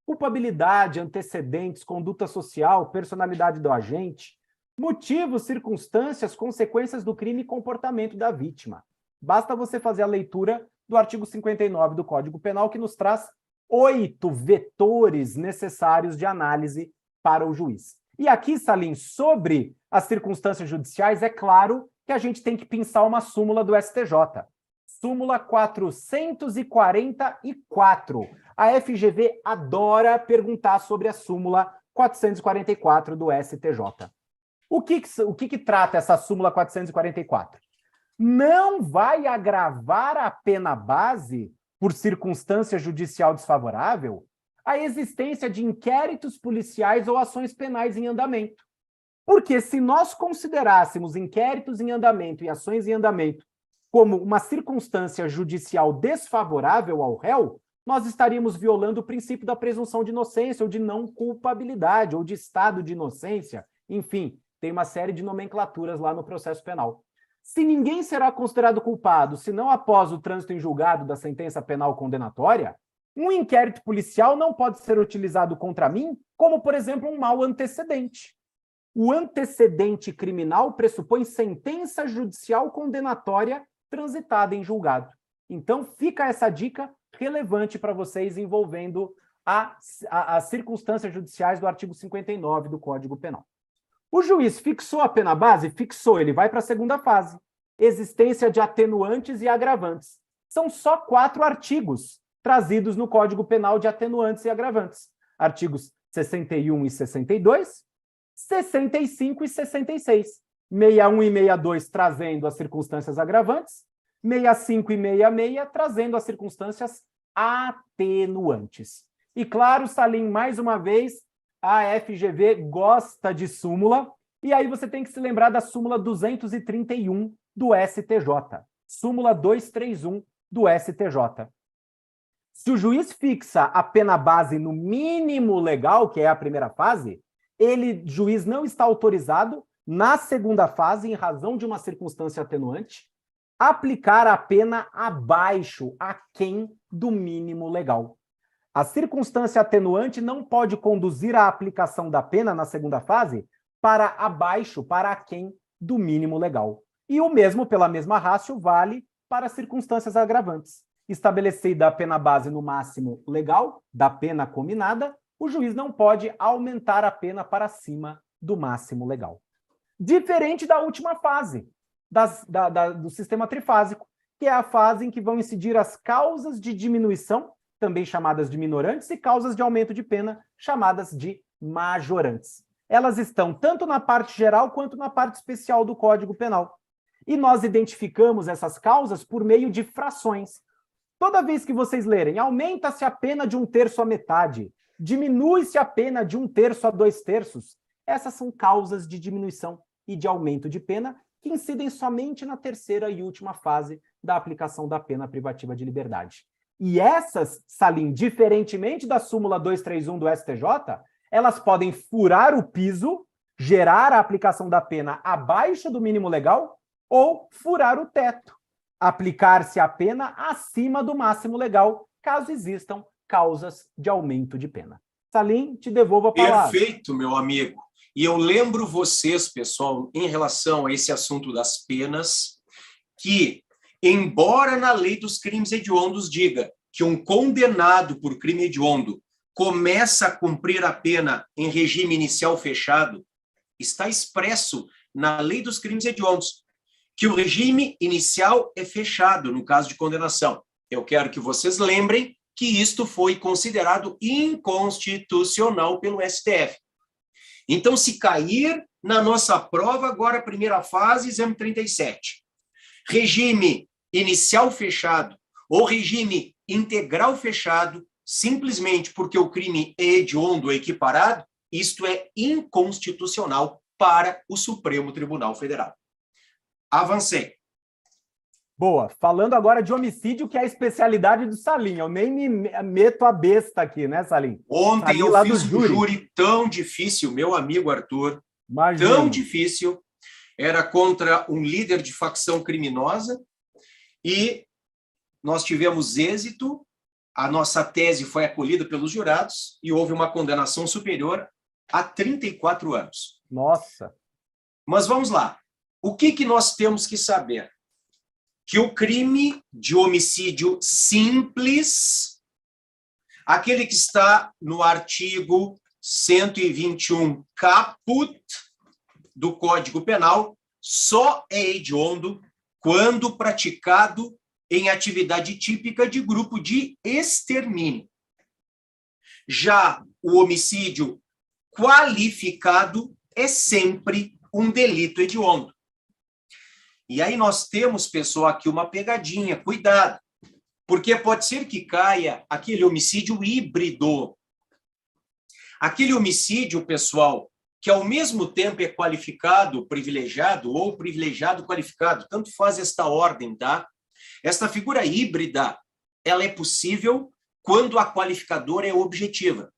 Culpabilidade, antecedentes, conduta social, personalidade do agente, motivos, circunstâncias, consequências do crime e comportamento da vítima. Basta você fazer a leitura do artigo 59 do Código Penal, que nos traz 8 vetores necessários de análise para o juiz. E aqui, Salim, sobre as circunstâncias judiciais, é claro que a gente tem que pensar uma súmula do STJ. Súmula 444. A FGV adora perguntar sobre a súmula 444 do STJ. O que trata essa súmula 444? Não vai agravar a pena base por circunstância judicial desfavorável a existência de inquéritos policiais ou ações penais em andamento. Porque se nós considerássemos inquéritos em andamento e ações em andamento como uma circunstância judicial desfavorável ao réu, nós estaríamos violando o princípio da presunção de inocência ou de não culpabilidade ou de estado de inocência. Enfim, tem uma série de nomenclaturas lá no processo penal. Se ninguém será considerado culpado, senão após o trânsito em julgado da sentença penal condenatória, um inquérito policial não pode ser utilizado contra mim como, por exemplo, um mau antecedente. O antecedente criminal pressupõe sentença judicial condenatória transitada em julgado. Então, fica essa dica relevante para vocês envolvendo as circunstâncias judiciais do artigo 59 do Código Penal. O juiz fixou a pena base? Fixou, ele vai para a segunda fase. Existência de atenuantes e agravantes. São só 4 artigos trazidos no Código Penal de atenuantes e agravantes. Artigos 61 e 62, 65 e 66. 61 e 62 trazendo as circunstâncias agravantes, 65 e 66 trazendo as circunstâncias atenuantes. E claro, Salim, mais uma vez, a FGV gosta de súmula, e aí você tem que se lembrar da súmula 231 do STJ. Súmula 231 do STJ. Se o juiz fixa a pena base no mínimo legal, que é a primeira fase, juiz não está autorizado, na segunda fase, em razão de uma circunstância atenuante, aplicar a pena abaixo, aquém do mínimo legal. A circunstância atenuante não pode conduzir à aplicação da pena na segunda fase para abaixo, para aquém do mínimo legal. E o mesmo, pela mesma ratio, vale para circunstâncias agravantes. Estabelecida a pena base no máximo legal, da pena cominada, o juiz não pode aumentar a pena para cima do máximo legal. Diferente da última fase do sistema trifásico, que é a fase em que vão incidir as causas de diminuição, também chamadas de minorantes, e causas de aumento de pena, chamadas de majorantes. Elas estão tanto na parte geral quanto na parte especial do Código Penal. E nós identificamos essas causas por meio de frações. Toda vez que vocês lerem, aumenta-se a pena de 1/3 à metade, diminui-se a pena de 1/3 a 2/3, essas são causas de diminuição e de aumento de pena que incidem somente na terceira e última fase da aplicação da pena privativa de liberdade. E essas, Salim, diferentemente da súmula 231 do STJ, elas podem furar o piso, gerar a aplicação da pena abaixo do mínimo legal, ou furar o teto, aplicar-se a pena acima do máximo legal, caso existam causas de aumento de pena. Salim, te devolvo a palavra. Perfeito, meu amigo. E eu lembro vocês, pessoal, em relação a esse assunto das penas, que, embora na lei dos crimes hediondos diga que um condenado por crime hediondo começa a cumprir a pena em regime inicial fechado, está expresso na lei dos crimes hediondos que o regime inicial é fechado no caso de condenação. Eu quero que vocês lembrem que isto foi considerado inconstitucional pelo STF. Então, se cair na nossa prova, agora, primeira fase, exame 37, regime inicial fechado ou regime integral fechado, simplesmente porque o crime é hediondo ou equiparado, isto é inconstitucional para o Supremo Tribunal Federal. Avancei. Boa. Falando agora de homicídio, que é a especialidade do Salim. Eu nem me meto a besta aqui, né, Salim? Ontem Salim eu lá fiz do um júri tão difícil, meu amigo Arthur, Imagino. tão difícil. Era contra um líder de facção criminosa e nós tivemos êxito. A nossa tese foi acolhida pelos jurados e houve uma condenação superior a 34 anos. Nossa. Mas vamos lá. O que nós temos que saber? Que o crime de homicídio simples, aquele que está no artigo 121 caput do Código Penal, só é hediondo quando praticado em atividade típica de grupo de extermínio. Já o homicídio qualificado é sempre um delito hediondo. E aí nós temos, pessoal, aqui uma pegadinha, cuidado, porque pode ser que caia aquele homicídio híbrido. Aquele homicídio, pessoal, que ao mesmo tempo é qualificado, privilegiado ou privilegiado qualificado, tanto faz esta ordem, tá? Esta figura híbrida, ela é possível quando a qualificadora é objetiva.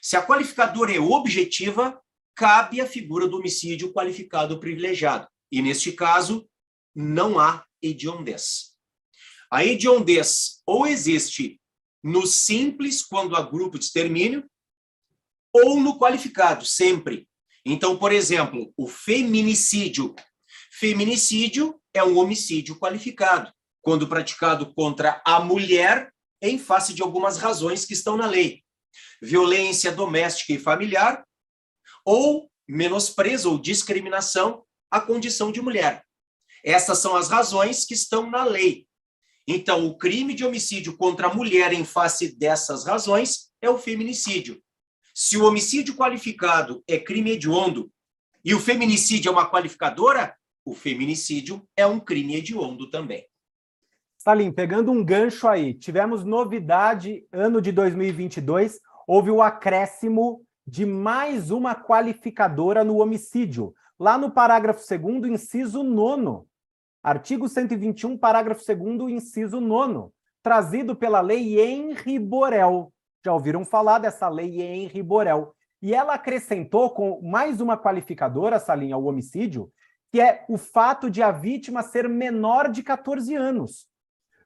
Se a qualificadora é objetiva, cabe a figura do homicídio qualificado privilegiado. E neste caso, não há hediondez. A hediondez ou existe no simples, quando há grupo de extermínio, ou no qualificado, sempre. Então, por exemplo, o feminicídio. Feminicídio é um homicídio qualificado, quando praticado contra a mulher em face de algumas razões que estão na lei. Violência doméstica e familiar, ou menosprezo ou discriminação à condição de mulher. Essas são as razões que estão na lei. Então, o crime de homicídio contra a mulher em face dessas razões é o feminicídio. Se o homicídio qualificado é crime hediondo e o feminicídio é uma qualificadora, o feminicídio é um crime hediondo também. Salim, pegando um gancho aí, tivemos novidade, ano de 2022, houve o acréscimo de mais uma qualificadora no homicídio, lá no parágrafo 2º, inciso 9º. Artigo 121, parágrafo 2º, inciso 9º, trazido pela Lei Henri Borel. Já ouviram falar dessa Lei Henri Borel? E ela acrescentou com mais uma qualificadora, Salim, ao homicídio, que é o fato de a vítima ser menor de 14 anos.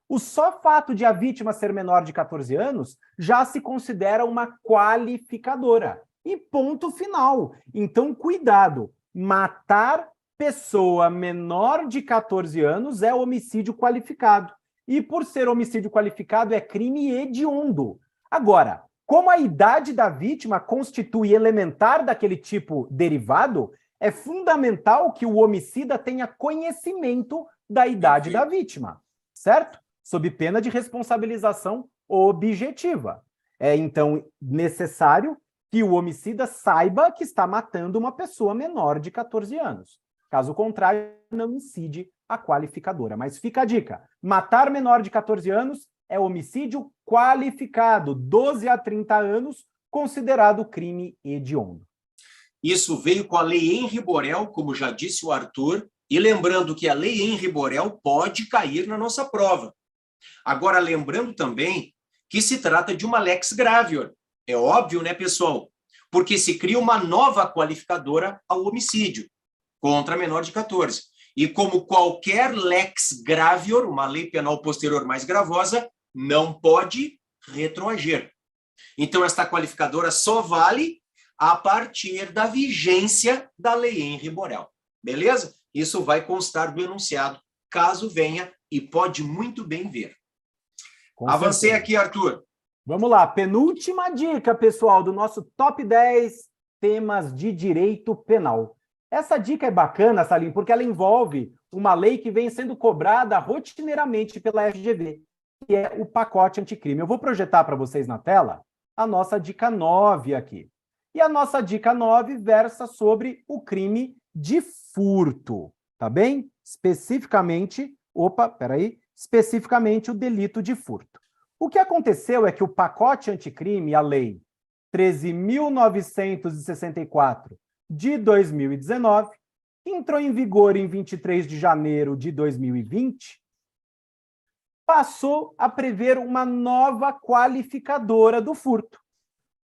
O só fato de a vítima ser menor de 14 anos já se considera uma qualificadora. E ponto final. Então, cuidado. Matar pessoa menor de 14 anos é homicídio qualificado. E por ser homicídio qualificado, é crime hediondo. Agora, como a idade da vítima constitui elementar daquele tipo derivado, é fundamental que o homicida tenha conhecimento da idade da vítima, certo? Sob pena de responsabilização objetiva. É, então, necessário que o homicida saiba que está matando uma pessoa menor de 14 anos. Caso contrário, não incide a qualificadora. Mas fica a dica, matar menor de 14 anos é homicídio qualificado, 12 a 30 anos, considerado crime hediondo. Isso veio com a Lei Henri Borel, como já disse o Arthur, e lembrando que a Lei Henri Borel pode cair na nossa prova. Agora, lembrando também que se trata de uma lex gravior. É óbvio, né, pessoal? Porque se cria uma nova qualificadora ao homicídio contra menor de 14. E como qualquer lex gravior, uma lei penal posterior mais gravosa, não pode retroagir. Então, esta qualificadora só vale a partir da vigência da lei Henri Borel. Beleza? Isso vai constar do enunciado, caso venha, e pode muito bem vir. Avancei aqui, Arthur. Vamos lá, penúltima dica, pessoal, do nosso top 10 temas de direito penal. Essa dica é bacana, Salim, porque ela envolve uma lei que vem sendo cobrada rotineiramente pela FGV, que é o pacote anticrime. Eu vou projetar para vocês na tela a nossa dica 9 aqui. E a nossa dica 9 versa sobre o crime de furto, tá bem? Especificamente o delito de furto. O que aconteceu é que o pacote anticrime, a lei 13.964 de 2019, que entrou em vigor em 23 de janeiro de 2020, passou a prever uma nova qualificadora do furto.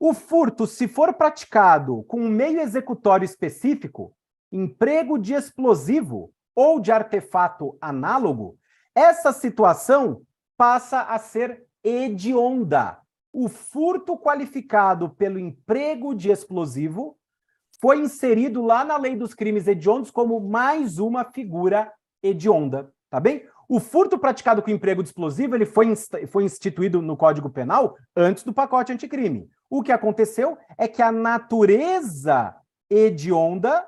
O furto, se for praticado com um meio executório específico, emprego de explosivo ou de artefato análogo, essa situação passa a ser hedionda. O furto qualificado pelo emprego de explosivo foi inserido lá na lei dos crimes hediondos como mais uma figura hedionda, tá bem? O furto praticado com emprego de explosivo ele foi instituído no Código Penal antes do pacote anticrime. O que aconteceu é que a natureza hedionda,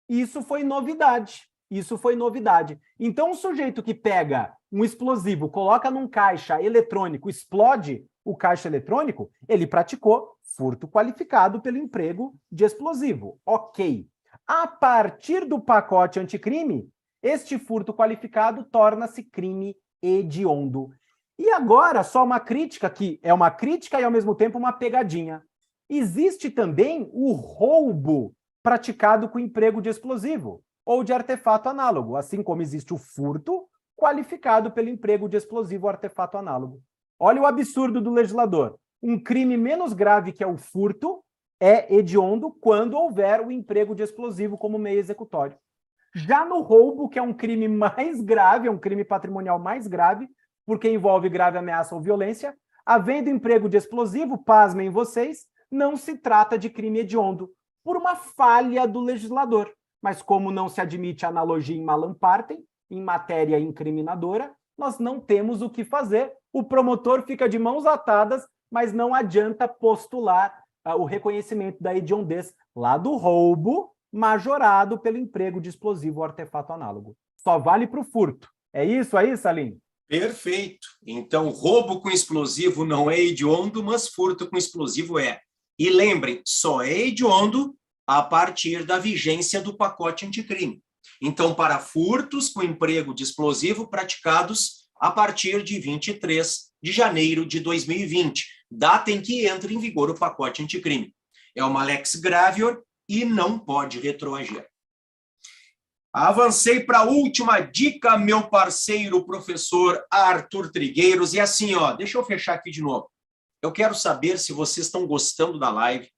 isso foi novidade. Isso foi novidade. Então, um sujeito que pega um explosivo, coloca num caixa eletrônico, explode o caixa eletrônico, ele praticou furto qualificado pelo emprego de explosivo. Ok. A partir do pacote anticrime, este furto qualificado torna-se crime hediondo. E agora, só uma crítica, que é uma crítica e, ao mesmo tempo, uma pegadinha. Existe também o roubo praticado com emprego de explosivo ou de artefato análogo, assim como existe o furto qualificado pelo emprego de explosivo ou artefato análogo. Olha o absurdo do legislador. Um crime menos grave que é o furto é hediondo quando houver o emprego de explosivo como meio executório. Já no roubo, que é um crime mais grave, é um crime patrimonial mais grave, porque envolve grave ameaça ou violência, havendo emprego de explosivo, pasmem vocês, não se trata de crime hediondo, por uma falha do legislador. Mas como não se admite analogia em malam partem, em matéria incriminadora, nós não temos o que fazer. O promotor fica de mãos atadas, mas não adianta postular o reconhecimento da hediondez lá do roubo, majorado pelo emprego de explosivo ou artefato análogo. Só vale para o furto. É isso aí, Salim? Perfeito. Então, roubo com explosivo não é hediondo, mas furto com explosivo é. E lembrem, só é hediondo a partir da vigência do pacote anticrime. Então, para furtos com emprego de explosivo praticados a partir de 23 de janeiro de 2020, data em que entra em vigor o pacote anticrime. É uma lex gravior e não pode retroagir. Avancei para a última dica, meu parceiro professor Arthur Trigueiros. E assim, ó, deixa eu fechar aqui de novo. Eu quero saber se vocês estão gostando da live.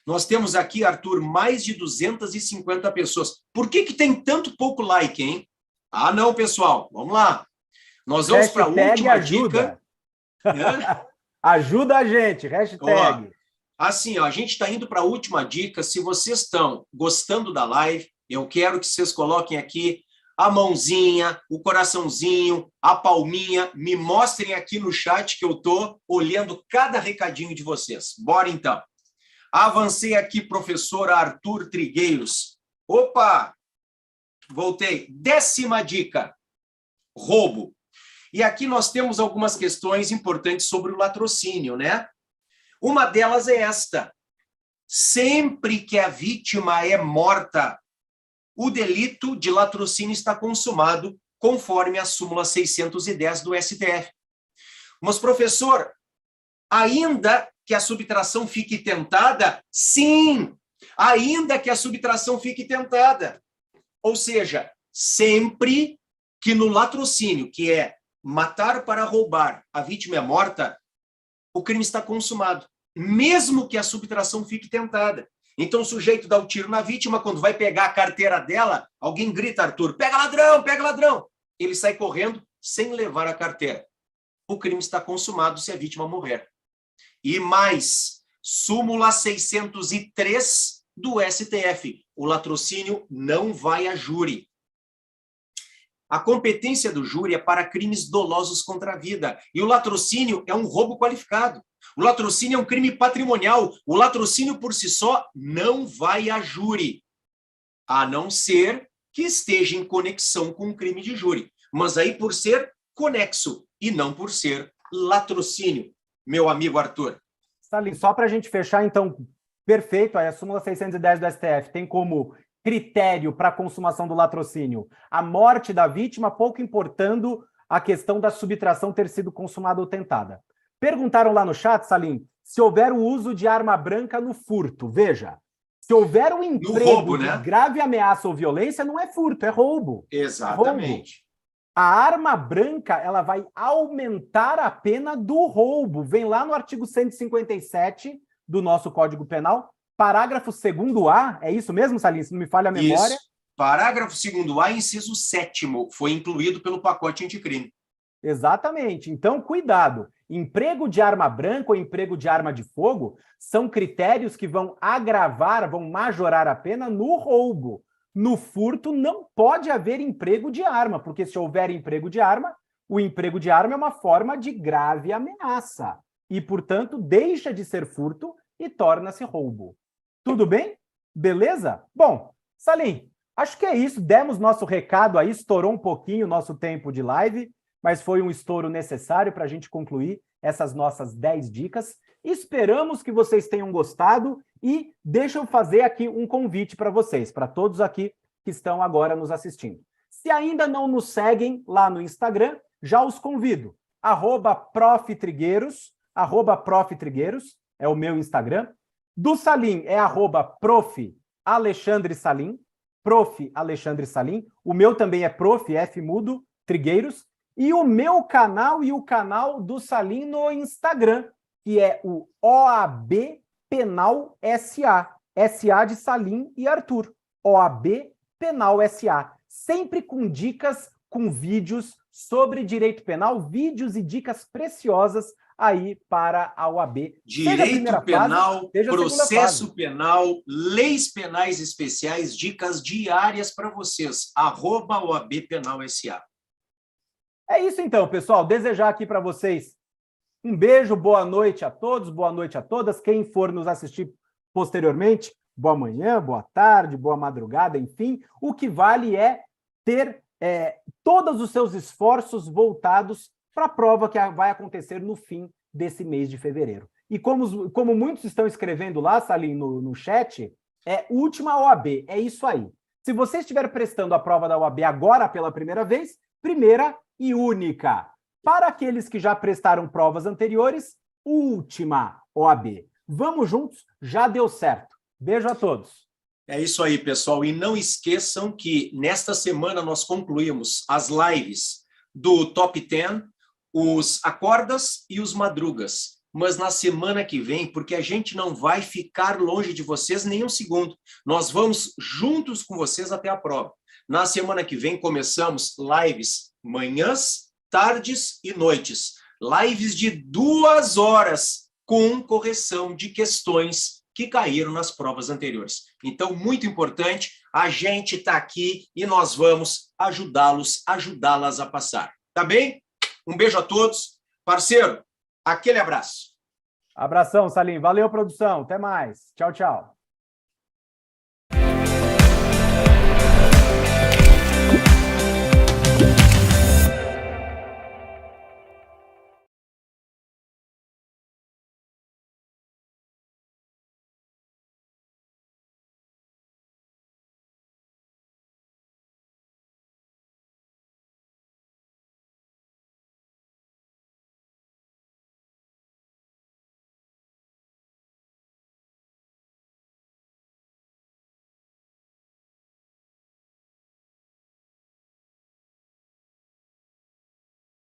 Nós temos aqui, Arthur, mais de 250 pessoas. Por que tem tanto pouco like, hein? Ah, não, pessoal. Vamos lá. Nós vamos para a última dica. Ajuda a gente, hashtag. Assim, ó, a gente está indo para a última dica. Se vocês estão gostando da live, eu quero que vocês coloquem aqui a mãozinha, o coraçãozinho, a palminha. Me mostrem aqui no chat que eu estou olhando cada recadinho de vocês. Bora, então. Avancei aqui, professor Arthur Trigueiros. Opa! Voltei. 10ª dica. Roubo. E aqui nós temos algumas questões importantes sobre o latrocínio, né? Uma delas é esta. Sempre que a vítima é morta, o delito de latrocínio está consumado, conforme a súmula 610 do STF. Mas, professor, ainda que a subtração fique tentada? Sim, ainda que a subtração fique tentada. Ou seja, sempre que no latrocínio, que é matar para roubar, a vítima é morta, o crime está consumado, mesmo que a subtração fique tentada. Então o sujeito dá o tiro na vítima, quando vai pegar a carteira dela, alguém grita, Arthur, pega ladrão, pega ladrão. Ele sai correndo sem levar a carteira. O crime está consumado se a vítima morrer. E mais, súmula 603 do STF, o latrocínio não vai a júri. A competência do júri é para crimes dolosos contra a vida. E o latrocínio é um roubo qualificado. O latrocínio é um crime patrimonial. O latrocínio por si só não vai a júri, a não ser que esteja em conexão com um crime de júri. Mas aí por ser conexo e não por ser latrocínio, meu amigo Arthur. Salim, só para a gente fechar, então, perfeito, aí a súmula 610 do STF tem como critério para a consumação do latrocínio a morte da vítima, pouco importando a questão da subtração ter sido consumada ou tentada. Perguntaram lá no chat, Salim, se houver o uso de arma branca no furto. Veja, se houver um emprego roubo, de né? grave ameaça ou violência, não é furto, é roubo. Exatamente. É roubo. A arma branca, ela vai aumentar a pena do roubo. Vem lá no artigo 157 do nosso Código Penal, parágrafo 2º-A, é isso mesmo, Salim? Se não me falha a memória. Isso. Parágrafo 2º-A, inciso 7º, foi incluído pelo pacote anticrime. Exatamente. Então, cuidado. Emprego de arma branca ou emprego de arma de fogo são critérios que vão agravar, vão majorar a pena no roubo. No furto não pode haver emprego de arma, porque se houver emprego de arma, o emprego de arma é uma forma de grave ameaça. E, portanto, deixa de ser furto e torna-se roubo. Tudo bem? Beleza? Bom, Salim, acho que é isso. Demos nosso recado aí, estourou um pouquinho o nosso tempo de live, mas foi um estouro necessário para a gente concluir essas nossas 10 dicas. Esperamos que vocês tenham gostado e deixa eu fazer aqui um convite para vocês, para todos aqui que estão agora nos assistindo. Se ainda não nos seguem lá no Instagram, já os convido. @proftrigueiros, @proftrigueiros, é o meu Instagram. Do Salim é @prof. Alexandre Salim, prof. Alexandre Salim. O meu também é prof. F mudo, Trigueiros. E o meu canal e o canal do Salim no Instagram, que é o OAB Penal SA. SA de Salim e Arthur. OAB Penal SA. Sempre com dicas, com vídeos sobre direito penal, vídeos e dicas preciosas aí para a OAB. Direito penal, processo penal, leis penais especiais, dicas diárias para vocês. @OAB Penal SA. É isso então, pessoal. Desejar aqui para vocês um beijo, boa noite a todos, boa noite a todas. Quem for nos assistir posteriormente, boa manhã, boa tarde, boa madrugada, enfim. O que vale é ter todos os seus esforços voltados para a prova que vai acontecer no fim desse mês de fevereiro. E como muitos estão escrevendo lá, Salim, no chat, é última OAB, é isso aí. Se você estiver prestando a prova da OAB agora pela primeira vez, primeira e única. Para aqueles que já prestaram provas anteriores, última OAB. Vamos juntos, já deu certo. Beijo a todos. É isso aí, pessoal. E não esqueçam que nesta semana nós concluímos as lives do Top 10, os acordas e os madrugas. Mas na semana que vem, porque a gente não vai ficar longe de vocês nem um segundo, nós vamos juntos com vocês até a prova. Na semana que vem começamos lives manhãs, tardes e noites. Lives de 2 horas com correção de questões que caíram nas provas anteriores. Então, muito importante, a gente está aqui e nós vamos ajudá-las a passar. Tá bem? Um beijo a todos. Parceiro, aquele abraço. Abração, Salim. Valeu, produção. Até mais. Tchau, tchau.